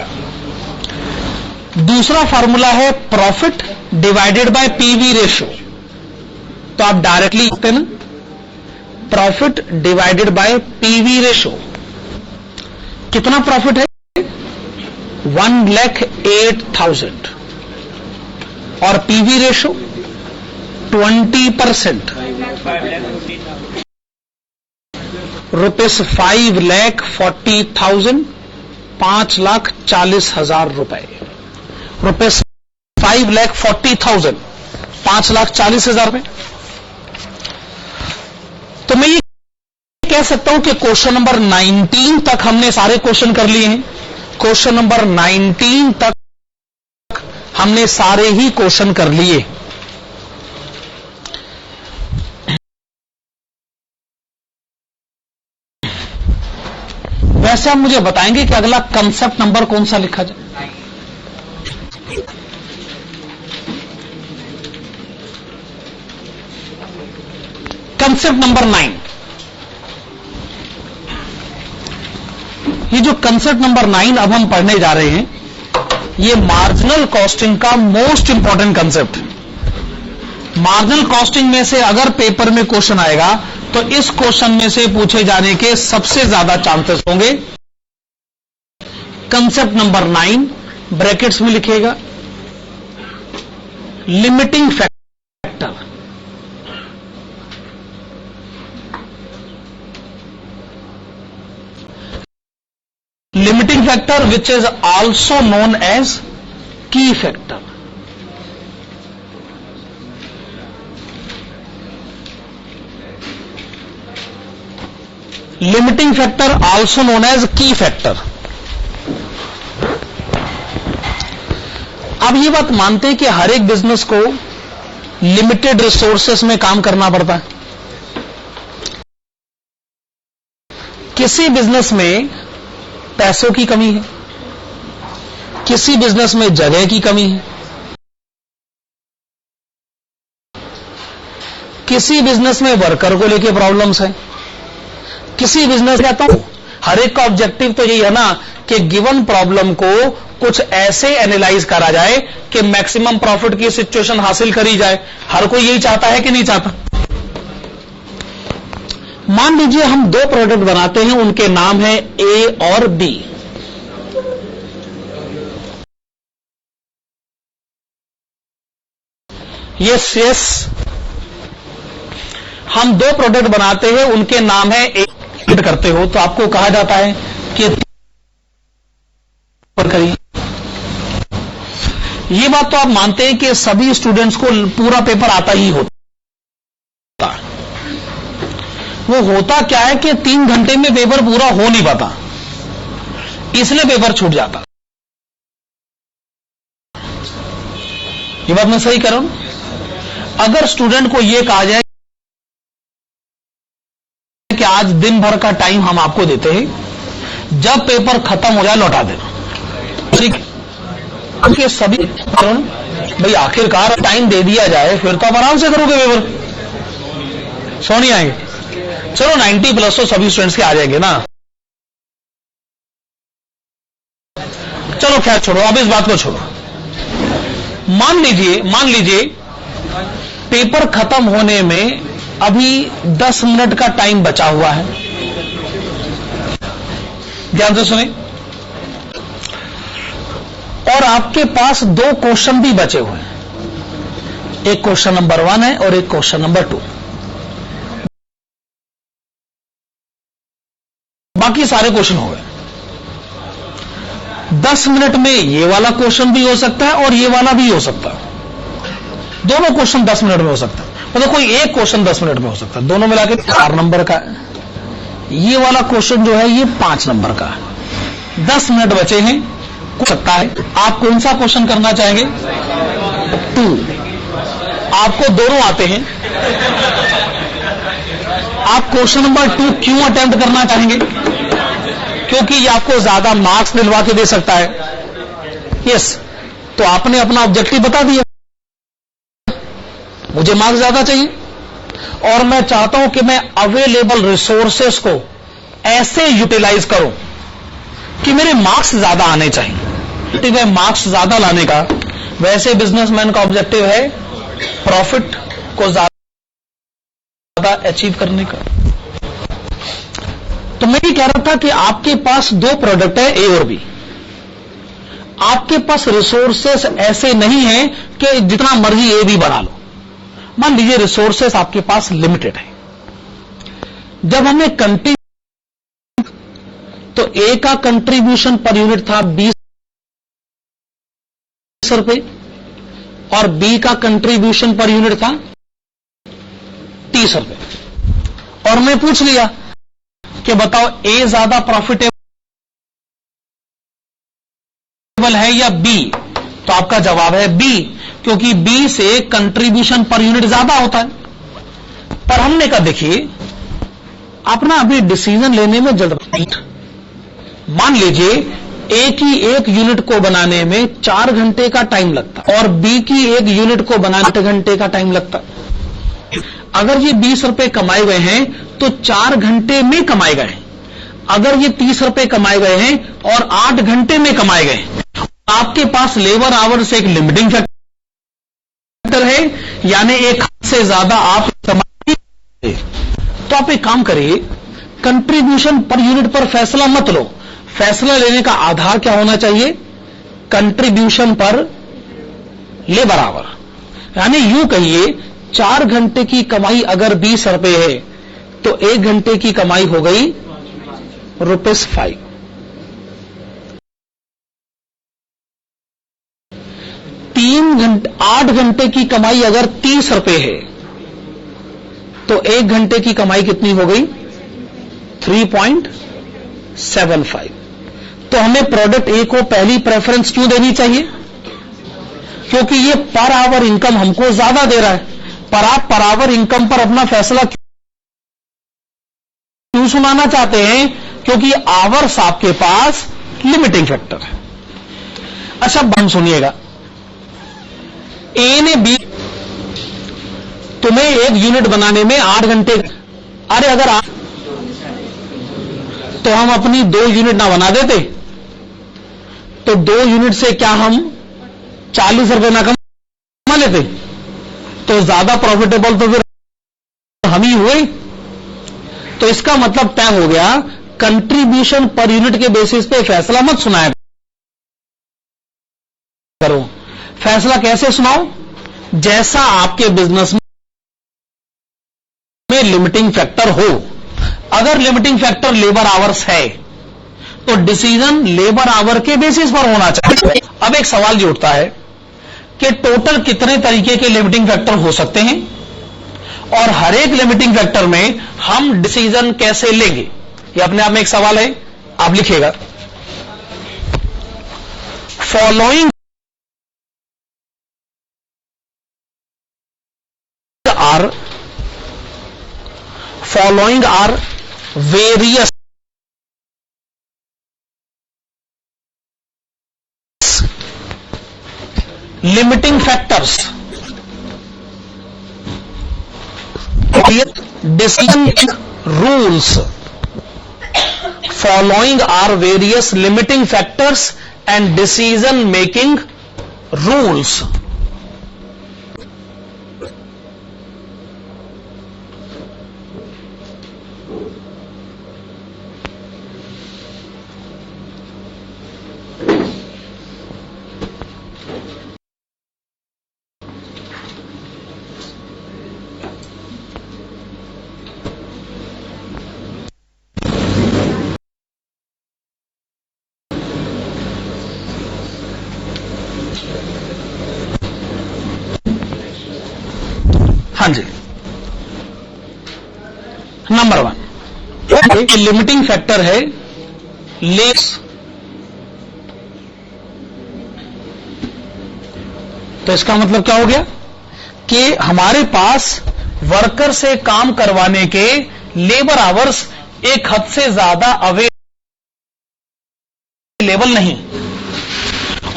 दूसरा फार्मूला है profit divided by PV ratio. तो आप डायरेक्टली लिखते हैं ना, profit divided by PV ratio. कितना प्रॉफिट है? 1,08,000 और पीवी रेशो 20%, ₹5,40,000, 5,40,000 रुपए। ₹5,40,000, 5,40,000 रुपए। तो मैं ये कह सकता हूं कि क्वेश्चन नंबर 19 तक हमने सारे क्वेश्चन कर लिए हैं। क्वेश्चन नंबर 19 तक हमने सारे ही क्वेश्चन कर लिए। वैसे आप मुझे बताएंगे कि अगला कंसेप्ट नंबर कौन सा लिखा जाए? Concept number 9। ये जो कंसेप्ट नंबर 9 अब हम पढ़ने जा रहे हैं, ये मार्जिनल कॉस्टिंग का मोस्ट इंपॉर्टेंट कंसेप्ट है। मार्जिनल कॉस्टिंग में से अगर पेपर में क्वेश्चन आएगा तो इस क्वेश्चन में से पूछे जाने के सबसे ज्यादा चांसेस होंगे। कंसेप्ट नंबर 9 ब्रैकेट्स में लिखिएगा, limiting factor. Limiting factor which is also known as key factor. Limiting factor also known as key factor. अब ये बात मानते हैं कि हर एक बिजनेस को लिमिटेड रिसोर्सेस में काम करना पड़ता है। किसी बिजनेस में पैसों की कमी है, किसी बिजनेस में जगह की कमी है, किसी बिजनेस में वर्कर को लेके प्रॉब्लम्स है, किसी बिजनेस में तो हर एक का ऑब्जेक्टिव तो यही है ना कि गिवन प्रॉब्लम को कुछ ऐसे एनालाइज करा जाए कि मैक्सिमम प्रॉफिट की सिचुएशन हासिल करी जाए। हर कोई यही चाहता है कि नहीं चाहता? मान लीजिए हम दो प्रोडक्ट बनाते हैं, उनके नाम है ए और बी। यस, हम दो प्रोडक्ट बनाते हैं, उनके नाम है ए। करते हो तो आपको कहा जाता है कि करिए। ये बात तो आप मानते हैं कि सभी स्टूडेंट्स को पूरा पेपर आता ही होता। वो होता क्या है कि 3 घंटे में पेपर पूरा हो नहीं पाता, इसलिए पेपर छूट जाता। ये बात मैं सही कर रहा हूं? अगर स्टूडेंट को यह कहा जाए कि आज दिन भर का टाइम हम आपको देते हैं, जब पेपर खत्म हो जाए लौटा देना, के सभी भाई आखिरकार टाइम दे दिया जाए, फिर तो आप आराम से करोगे पेपर, सो नहीं आएंगे। चलो 90 प्लस तो सभी स्टूडेंट्स के आ जाएंगे ना। चलो खैर छोड़ो, अब इस बात को छोड़ो। मान लीजिए पेपर खत्म होने में अभी 10 मिनट का टाइम बचा हुआ है। ध्यान से सुने। और आपके पास 2 क्वेश्चन भी बचे हुए हैं, एक क्वेश्चन नंबर 1 है और एक क्वेश्चन नंबर 2। बाकी सारे क्वेश्चन हो गए। 10 मिनट में ये वाला क्वेश्चन भी हो सकता है और ये वाला भी हो सकता है। दोनों क्वेश्चन 10 मिनट में हो सकता है, मतलब कोई एक क्वेश्चन 10 मिनट में हो सकता है। दोनों मिला के 4 नंबर का है। ये वाला क्वेश्चन जो है ये 5 नंबर का है। 10 मिनट बचे हैं, हो सकता है आप कौन सा क्वेश्चन करना चाहेंगे? 2। आपको दोनों आते हैं, आप क्वेश्चन नंबर 2 क्यों अटेम्प्ट करना चाहेंगे? क्योंकि ये आपको ज्यादा मार्क्स दिलवा के दे सकता है। यस, तो आपने अपना ऑब्जेक्टिव बता दिया, मुझे मार्क्स ज्यादा चाहिए और मैं चाहता हूं कि मैं अवेलेबल रिसोर्सेस को ऐसे यूटिलाइज करूं कि मेरे मार्क्स ज्यादा आने चाहिए। ऑब्जेक्टिव है मार्क्स ज्यादा लाने का, वैसे बिजनेसमैन का ऑब्जेक्टिव है प्रॉफिट को ज्यादा अचीव करने का। तो मैं ये कह रहा था कि आपके पास 2 प्रोडक्ट है, ए और बी। आपके पास रिसोर्सेस ऐसे नहीं है कि जितना मर्जी ए बी बना लो। मान लीजिए रिसोर्सेस आपके पास लिमिटेड है। जब हमें तो ए का कंट्रीब्यूशन पर यूनिट था 20 रुपए और बी का कंट्रीब्यूशन पर यूनिट था 30 रुपए। और मैं पूछ लिया कि बताओ ए ज्यादा प्रॉफिटेबल है या बी? तो आपका जवाब है बी, क्योंकि बी से कंट्रीब्यूशन पर यूनिट ज्यादा होता है। पर हमने कहा देखिए आप ना अभी डिसीजन लेने में जल्दबाजी। मान लीजिए ए की एक यूनिट को बनाने में 4 घंटे का टाइम लगता और बी की एक यूनिट को बनाने 8 घंटे का टाइम लगता। अगर ये 20 रुपए कमाए गए हैं तो 4 घंटे में कमाए गए हैं। अगर ये 30 रुपए कमाए गए हैं और 8 घंटे में कमाए गए, आपके पास लेबर आवर से एक लिमिटिंग फैक्टर है, यानी एक से ज्यादा आप कमाए। तो आप एक काम करिए, कंट्रीब्यूशन पर यूनिट पर फैसला मत लो। फैसला लेने का आधार क्या होना चाहिए? कंट्रीब्यूशन पर लेबर आवर। यानी यूं कहिए 4 घंटे की कमाई अगर 20 रुपए है तो 1 घंटे की कमाई हो गई ₹5। 8 घंटे की कमाई अगर 30 रुपए है तो 1 घंटे की कमाई कितनी हो गई? 3.75। तो हमें प्रोडक्ट ए को पहली प्रेफरेंस क्यों देनी चाहिए? क्योंकि ये पर आवर इनकम हमको ज्यादा दे रहा है। पर आप पर आवर इनकम पर अपना फैसला क्यों सुनाना चाहते हैं? क्योंकि आवर्स आपके पास लिमिटिंग फैक्टर है। अच्छा हम सुनिएगा, ए ने बी तुम्हें एक यूनिट बनाने में 8 घंटे, अरे अगर आप तो हम अपनी 2 यूनिट ना बना देते तो 2 यूनिट से क्या हम 40 रुपए ना कमा लेते? तो ज्यादा प्रॉफिटेबल तो फिर हम ही हुए। तो इसका मतलब तय हो गया, कंट्रीब्यूशन पर यूनिट के बेसिस पे फैसला मत सुनाया करो। फैसला कैसे सुनाओ? जैसा आपके बिजनेस में लिमिटिंग फैक्टर हो। अगर लिमिटिंग फैक्टर लेबर आवर्स है तो डिसीजन लेबर आवर के बेसिस पर होना चाहिए। अब एक सवाल ये उठता है कि टोटल कितने तरीके के लिमिटिंग फैक्टर हो सकते हैं और हर एक लिमिटिंग फैक्टर में हम डिसीजन कैसे लेंगे? ये अपने आप में एक सवाल है, आप लिखिएगा। Following are various limiting factors, decision rules. Following are various limiting factors and decision making rules. हाँ जी, नंबर 1 लिमिटिंग फैक्टर है लेस। तो इसका मतलब क्या हो गया कि हमारे पास वर्कर से काम करवाने के लेबर आवर्स एक हद से ज्यादा अवेलेबल नहीं,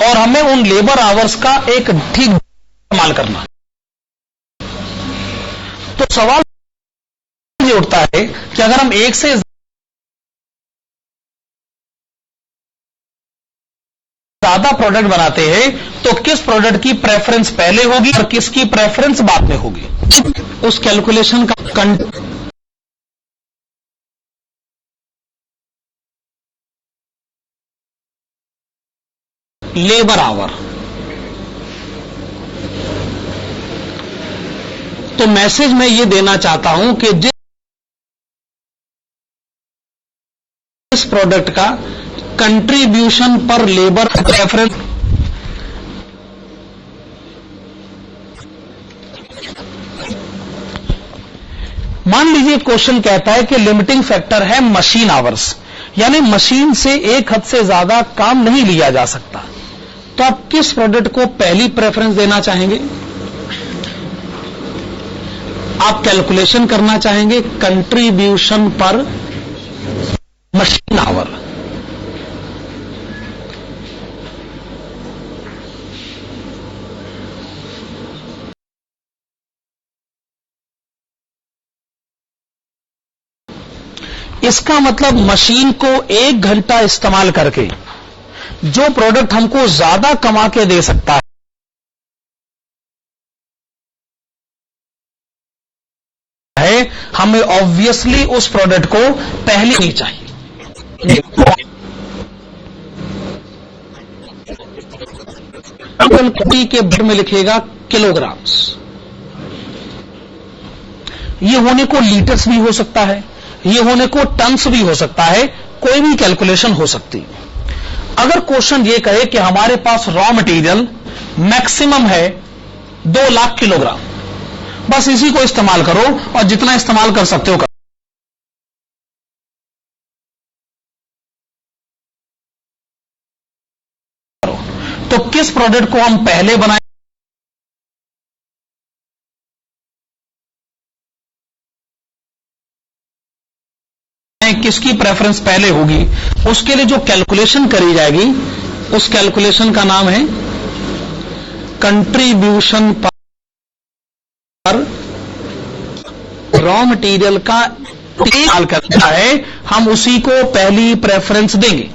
और हमें उन लेबर आवर्स का एक ठीक इस्तेमाल करना। तो सवाल ये उठता है कि अगर हम एक से ज्यादा प्रोडक्ट बनाते हैं तो किस प्रोडक्ट की प्रेफरेंस पहले होगी और किसकी प्रेफरेंस बाद में होगी। उस कैलकुलेशन का लेबर आवर। तो मैसेज मैं ये देना चाहता हूं कि जिस प्रोडक्ट का कंट्रीब्यूशन पर लेबर प्रेफरेंस, मान लीजिए क्वेश्चन कहता है कि लिमिटिंग फैक्टर है मशीन आवर्स, यानी मशीन से एक हद से ज्यादा काम नहीं लिया जा सकता, तो आप किस प्रोडक्ट को पहली प्रेफरेंस देना चाहेंगे? आप कैलकुलेशन करना चाहेंगे कंट्रीब्यूशन पर मशीन आवर। इसका मतलब मशीन को 1 घंटा इस्तेमाल करके जो प्रोडक्ट हमको ज्यादा कमा के दे सकता है, हमें ऑब्वियसली उस प्रोडक्ट को पहले नहीं चाहिए। कॉपी के भर में लिखेगा किलोग्राम्स, ये होने को लीटर्स भी हो सकता है, ये होने को टन्स भी हो सकता है, कोई भी कैलकुलेशन हो सकती है। अगर क्वेश्चन ये कहे कि हमारे पास रॉ मटेरियल मैक्सिमम है 2 लाख किलोग्राम, बस इसी को इस्तेमाल करो और जितना इस्तेमाल कर सकते हो करो, तो किस प्रोडक्ट को हम पहले बनाएं? किसकी प्रेफरेंस पहले होगी, उसके लिए जो कैलकुलेशन करी जाएगी उस कैलकुलेशन का नाम है कंट्रीब्यूशन पर रॉ मटेरियल का इस्तेमाल करता है, हम उसी को पहली प्रेफरेंस देंगे।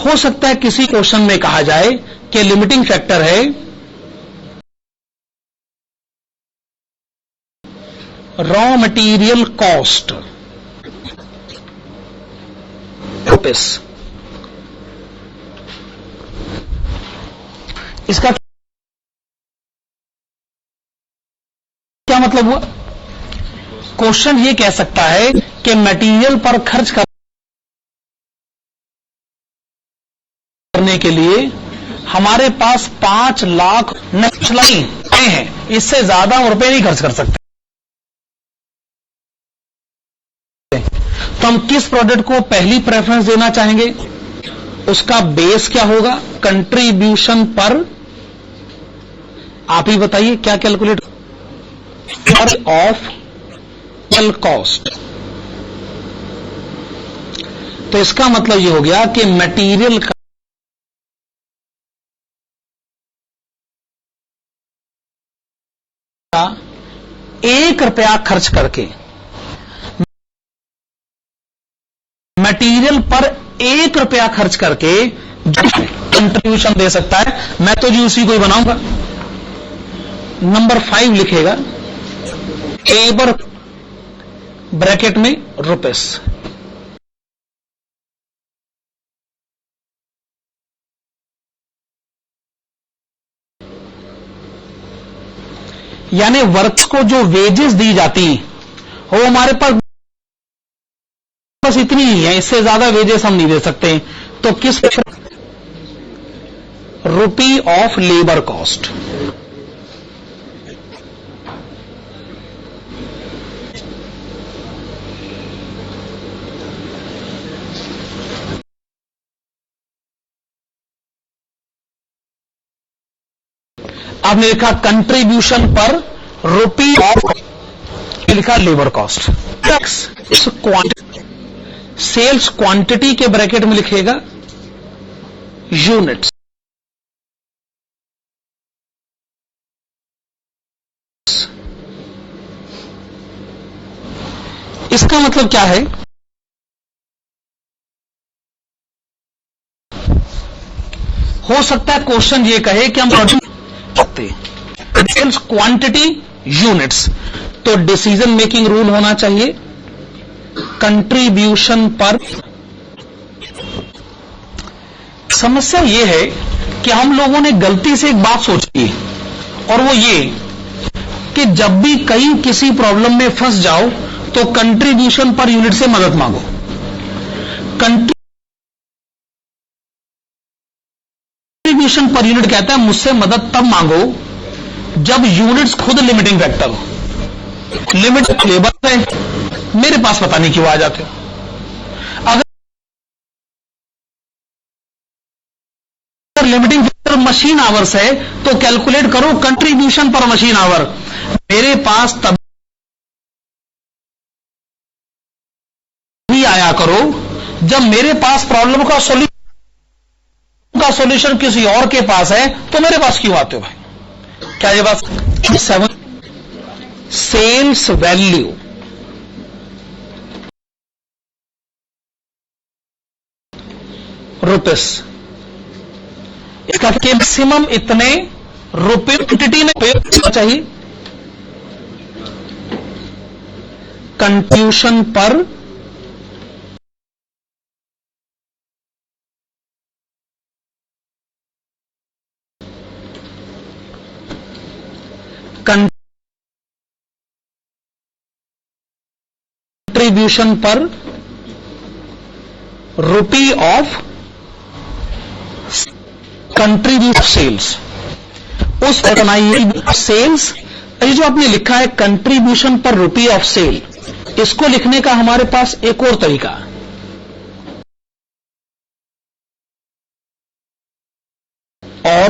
हो सकता है किसी क्वेश्चन में कहा जाए कि लिमिटिंग फैक्टर है रॉ मटेरियल कॉस्ट रुपीस। इसका क्या मतलब हुआ? क्वेश्चन ये कह सकता है कि मटेरियल पर खर्च करने के लिए हमारे पास 5 लाख नहीं हैं, इससे ज्यादा हम रुपए नहीं खर्च कर सकते। तो हम किस प्रोडक्ट को पहली प्रेफरेंस देना चाहेंगे? उसका बेस क्या होगा? कंट्रीब्यूशन पर, आप ही बताइए क्या कैलकुलेट ऑफ कॉस्ट। तो इसका मतलब यह हो गया कि मटेरियल का ₹1 खर्च करके मटेरियल पर ₹1 खर्च करके कंट्रीब्यूशन दे सकता है। मैं तो जी उसी को ही बनाऊंगा। नंबर 5 लिखेगा लेबर ब्रैकेट में रुपीस। यानी वर्क्स को जो वेजेस दी जाती वो हमारे पास बस इतनी ही है, इससे ज्यादा वेजेस हम नहीं दे सकते। तो किस rupee of labor cost. आपने लिखा कंट्रीब्यूशन पर रुपी ऑफ, लिखा लेबर कॉस्ट. सेल्स क्वांटिटी के ब्रैकेट में लिखेगा यूनिट्स. इसका मतलब क्या है? हो सकता है क्वेश्चन ये कहे कि हम सेल्स क्वांटिटी यूनिट्स, तो डिसीजन मेकिंग रूल होना चाहिए कंट्रीब्यूशन पर. समस्या यह है कि हम लोगों ने गलती से एक बात सोची, और वो ये कि जब भी कहीं किसी प्रॉब्लम में फंस जाओ तो कंट्रीब्यूशन पर यूनिट से मदद मांगो. कंट्रीब्यूशन पर यूनिट कहता है मुझसे मदद तब मांगो जब यूनिट्स खुद लिमिटिंग फैक्टर हो. लिमिट लेबर है, मेरे पास पता नहीं क्यों आ जाते हो. अगर लिमिटिंग फैक्टर मशीन आवर्स है तो कैलकुलेट करो कंट्रीब्यूशन पर मशीन आवर. मेरे पास तभी आया करो जब मेरे पास प्रॉब्लम का सॉल्यूशन किसी और के पास है, तो मेरे पास क्यों आते हो भाई? क्या ये बात? 7 सेल्स वैल्यू रुपीस, इसका मैक्सिमम इतने रुपये क्वांटिटी में पे चाहिए. कंट्रीब्यूशन पर कंट्रीब्यूशन पर रुपी ऑफ कंट्रीब्यूशन सेल्स. उस बनाइए सेल्स, ये जो आपने लिखा है कंट्रीब्यूशन पर रुपी ऑफ सेल, इसको लिखने का हमारे पास एक और तरीका है. और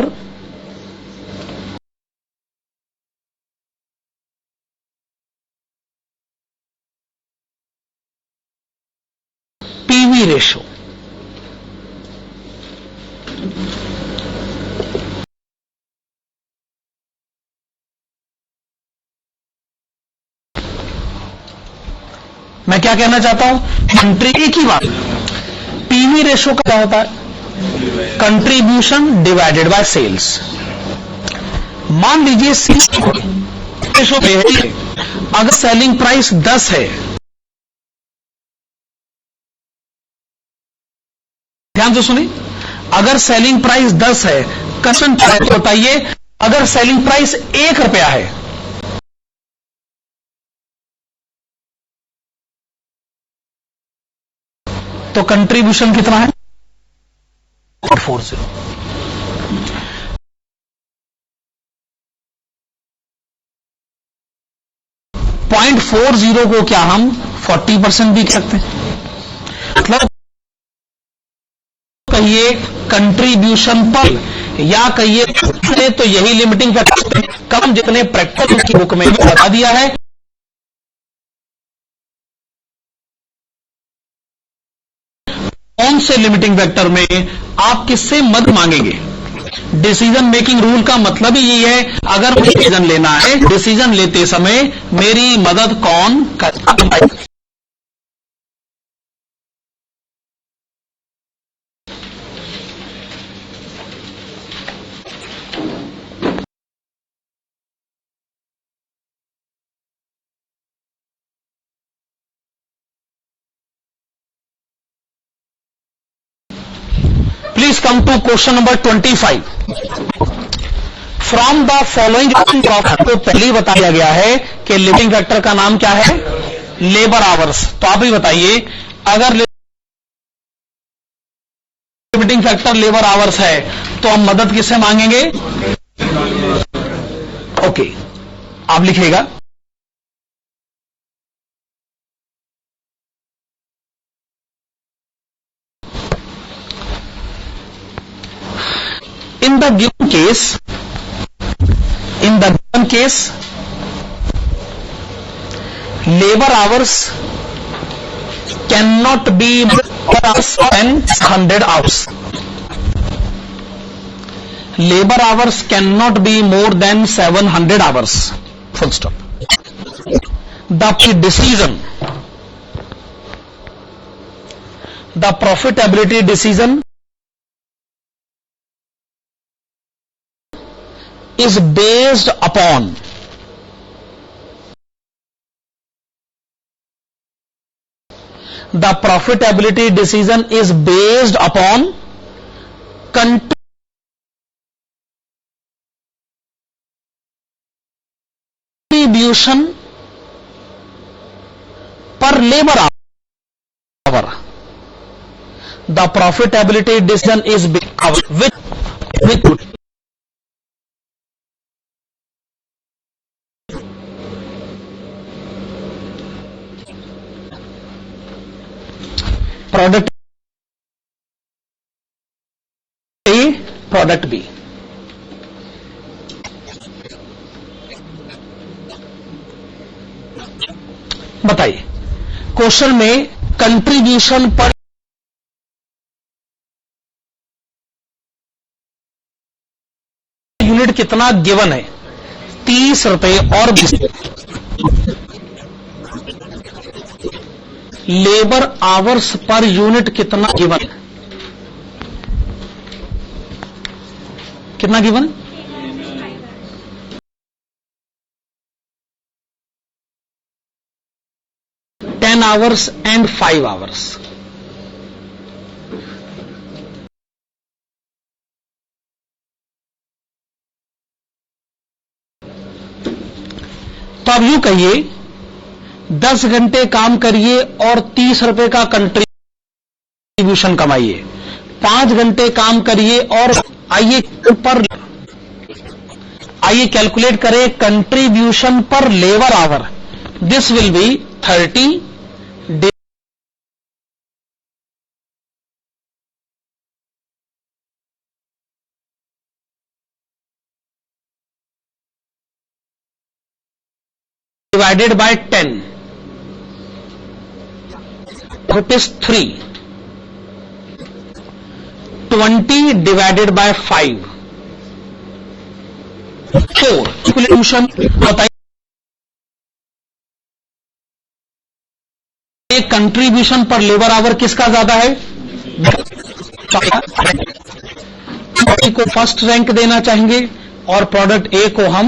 पीवी रेशो. मैं क्या कहना चाहता हूं, कंट्री एक ही बात. पीवी रेशो का क्या होता है? Contribution divided by sales. मान लीजिए सेल्स रेशो पे है, अगर सेलिंग प्राइस 10 है, ध्यान से सुनिए, अगर सेलिंग प्राइस 10 है, क्वेश्चन बताइए अगर सेलिंग प्राइस 1 रुपया है, तो कंट्रीब्यूशन कितना है? 0.40. .40 को क्या हम 40% भी कह सकते हैं? मतलब कहिए कंट्रीब्यूशन पर, या कहिए तो यही लिमिटिंग फैक्टर कम, जितने प्रैक्टिकल की बुक में बता दिया है. कौन से लिमिटिंग फैक्टर में आप किससे मदद मांगेंगे? डिसीजन मेकिंग रूल का मतलब ही ये है, अगर मुझे डिसीजन लेना है, डिसीजन लेते समय मेरी मदद कौन करेगा? Please come to question number 25. From the following आपको पहले ही बताया गया है कि लिमिटिंग फैक्टर का नाम क्या है? Labour hours. तो आप ही बताइए, अगर लिमिटिंग फैक्टर लेबर आवर्स है, तो हम मदद किससे मांगेंगे? ओके, आप लिखिएगा in the given case labor hours cannot be more than 100 hours. Labor hours cannot be more than 700 hours. Full stop. The profitability decision is based upon contribution per labor hour. The profitability decision is with product A, product B. बताइए, question में contribution per unit कितना given है? 30 रुपए और 20। Labour hours per unit कितना given है? कितना given? 10 hours and 5 hours. तो अब यूं कहिए, 10 घंटे काम करिए और 30 रुपए का कंट्रीब्यूशन कमाइए। 5 घंटे काम करिए और आइए कैलकुलेट करें कंट्रीब्यूशन पर labour our. This will be 30 divided by 10. It is 3. 20 divided by 5. 4. Calculation बताइए, कंट्रीब्यूशन पर लेबर आवर किसका ज्यादा है? को फर्स्ट रैंक देना चाहेंगे और प्रोडक्ट ए को हम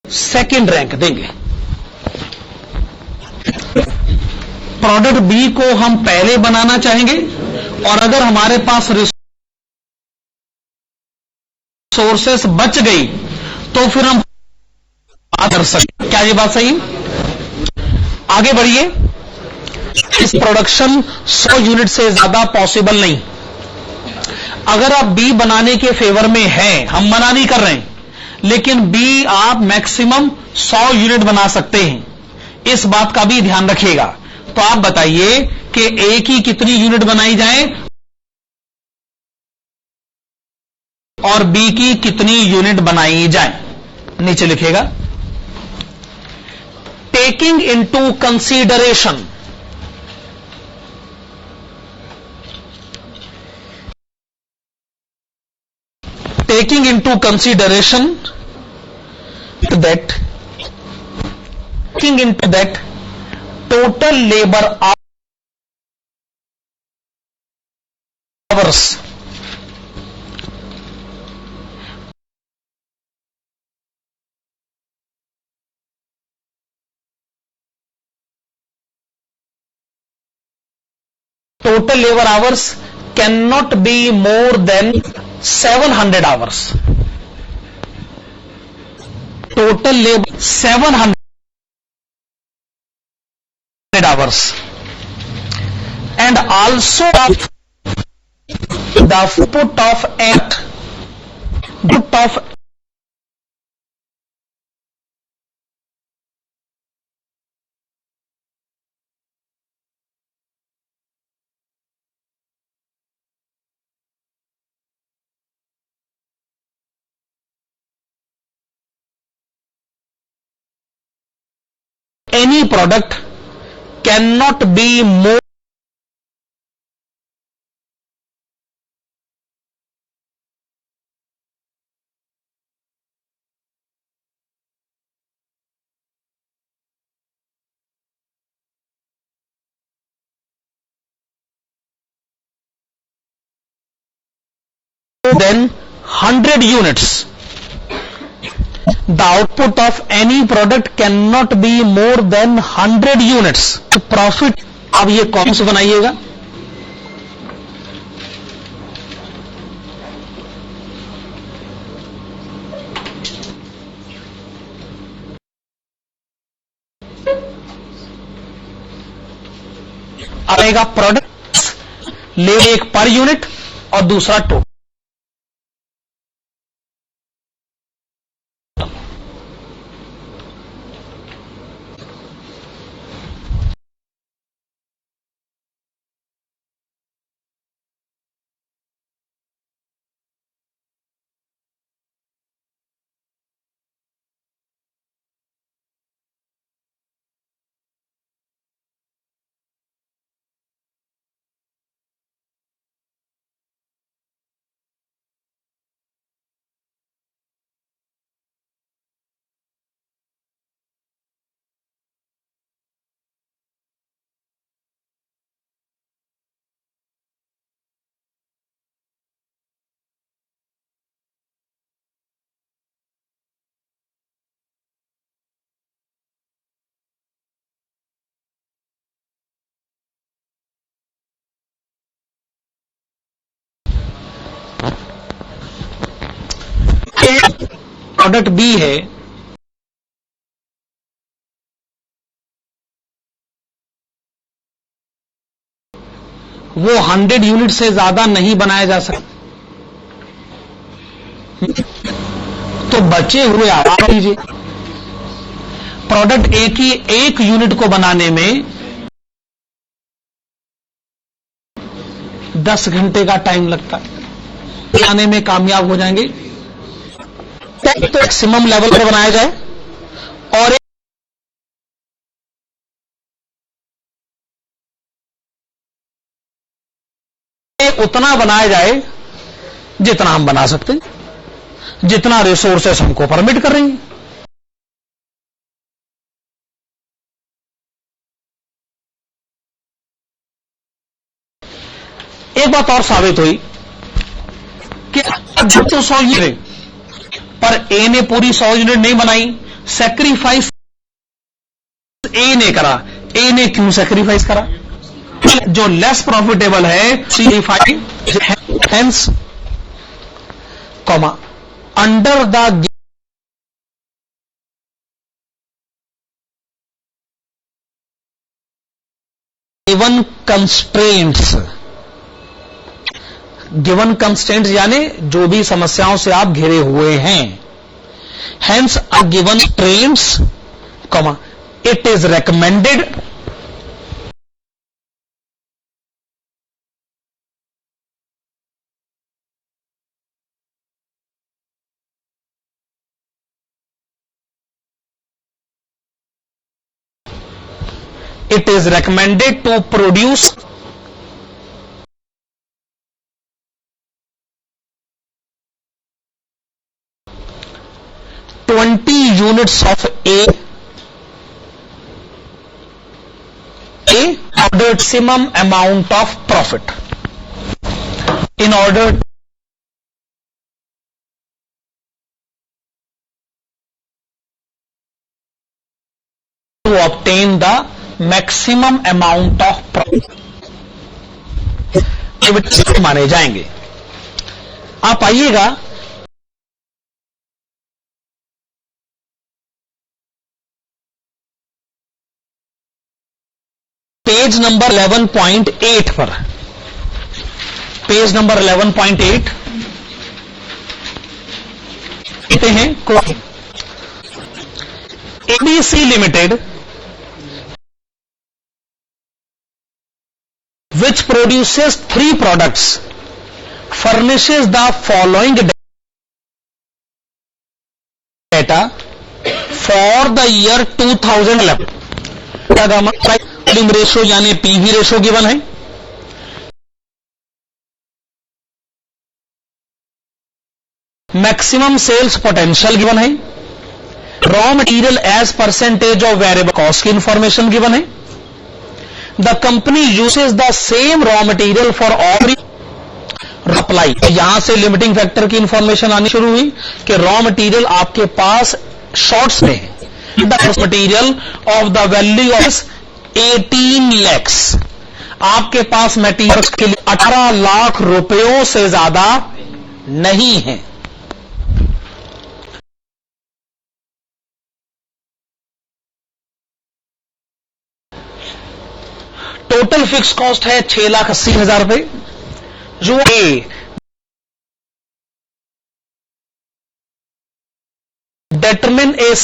सेकंड रैंक देंगे। प्रोडक्ट बी को हम पहले बनाना चाहेंगे और अगर हमारे पास रिसोर्सेस बच गई तो फिर हम कर सकते। क्या ये बात सही? आगे बढ़िए। इस प्रोडक्शन 100 यूनिट से ज्यादा पॉसिबल नहीं। अगर आप बी बनाने के फेवर में हैं, हम मना नहीं कर रहे हैं, लेकिन बी आप मैक्सिमम 100 यूनिट बना सकते हैं, इस बात का भी ध्यान रखिएगा। तो आप बताइए कि ए की कितनी यूनिट बनाई जाए और बी की कितनी यूनिट बनाई जाए? नीचे लिखिएगा, taking into consideration taking into consideration that total labor hours cannot be more than 700 hours. Total labor 700 customers, and also the put of any product cannot be more than 100 units. The output of any product cannot be more than 100 units. Profit, अब ये कौन से बनाइएगा? आएगा product ले एक per unit और दूसरा टोटल. प्रोडक्ट बी है, वो 100 यूनिट से ज्यादा नहीं बनाया जा सकता, तो बचे हुए आवाज लीजिए. प्रोडक्ट ए की एक यूनिट को बनाने में 10 घंटे का टाइम लगता है, बनाने में कामयाब हो जाएंगे. तो मैक्सिमम लेवल पर बनाया जाए और उतना बनाया जाए जितना हम बना सकते हैं, जितना रिसोर्सेस हमको परमिट कर रही हैं. एक बात और साबित हुई कि जब तो 100 यूनिट पर ए ने पूरी 100 यूनिट नहीं बनाई, सैक्रिफाइस ए ने करा. ए ने क्यों सैक्रिफाइस करा? जो लेस प्रॉफिटेबल है sacrifice, hence comma under the given constraints. Given constraints यानी जो भी समस्याओं से आप घिरे हुए हैं. Hence a given constraints comma it is recommended to produce units of A maximum amount of profit. In order to obtain the maximum amount of profit, माने जाएंगे. आप आइएगा पेज नंबर 11.8 पर, पेज नंबर 11.8 कहते हैं ABC limited which produces 3 products furnishes the following data for the year 2011. Volume ratio यानी PV ratio given है, maximum sales potential given है, raw material as percentage of variable cost की information given है, the company uses the same raw material for all apply. यहां से limiting factor की information आनी शुरू हुई कि रॉ मटेरियल आपके पास शॉर्ट्स में है, the material of the value of 18 lakhs, आपके पास मटेरियल के लिए 18 लाख रुपयों से ज्यादा नहीं है। टोटल फिक्स कॉस्ट है 6,80,000 रुपए, जो डेटरमिन ए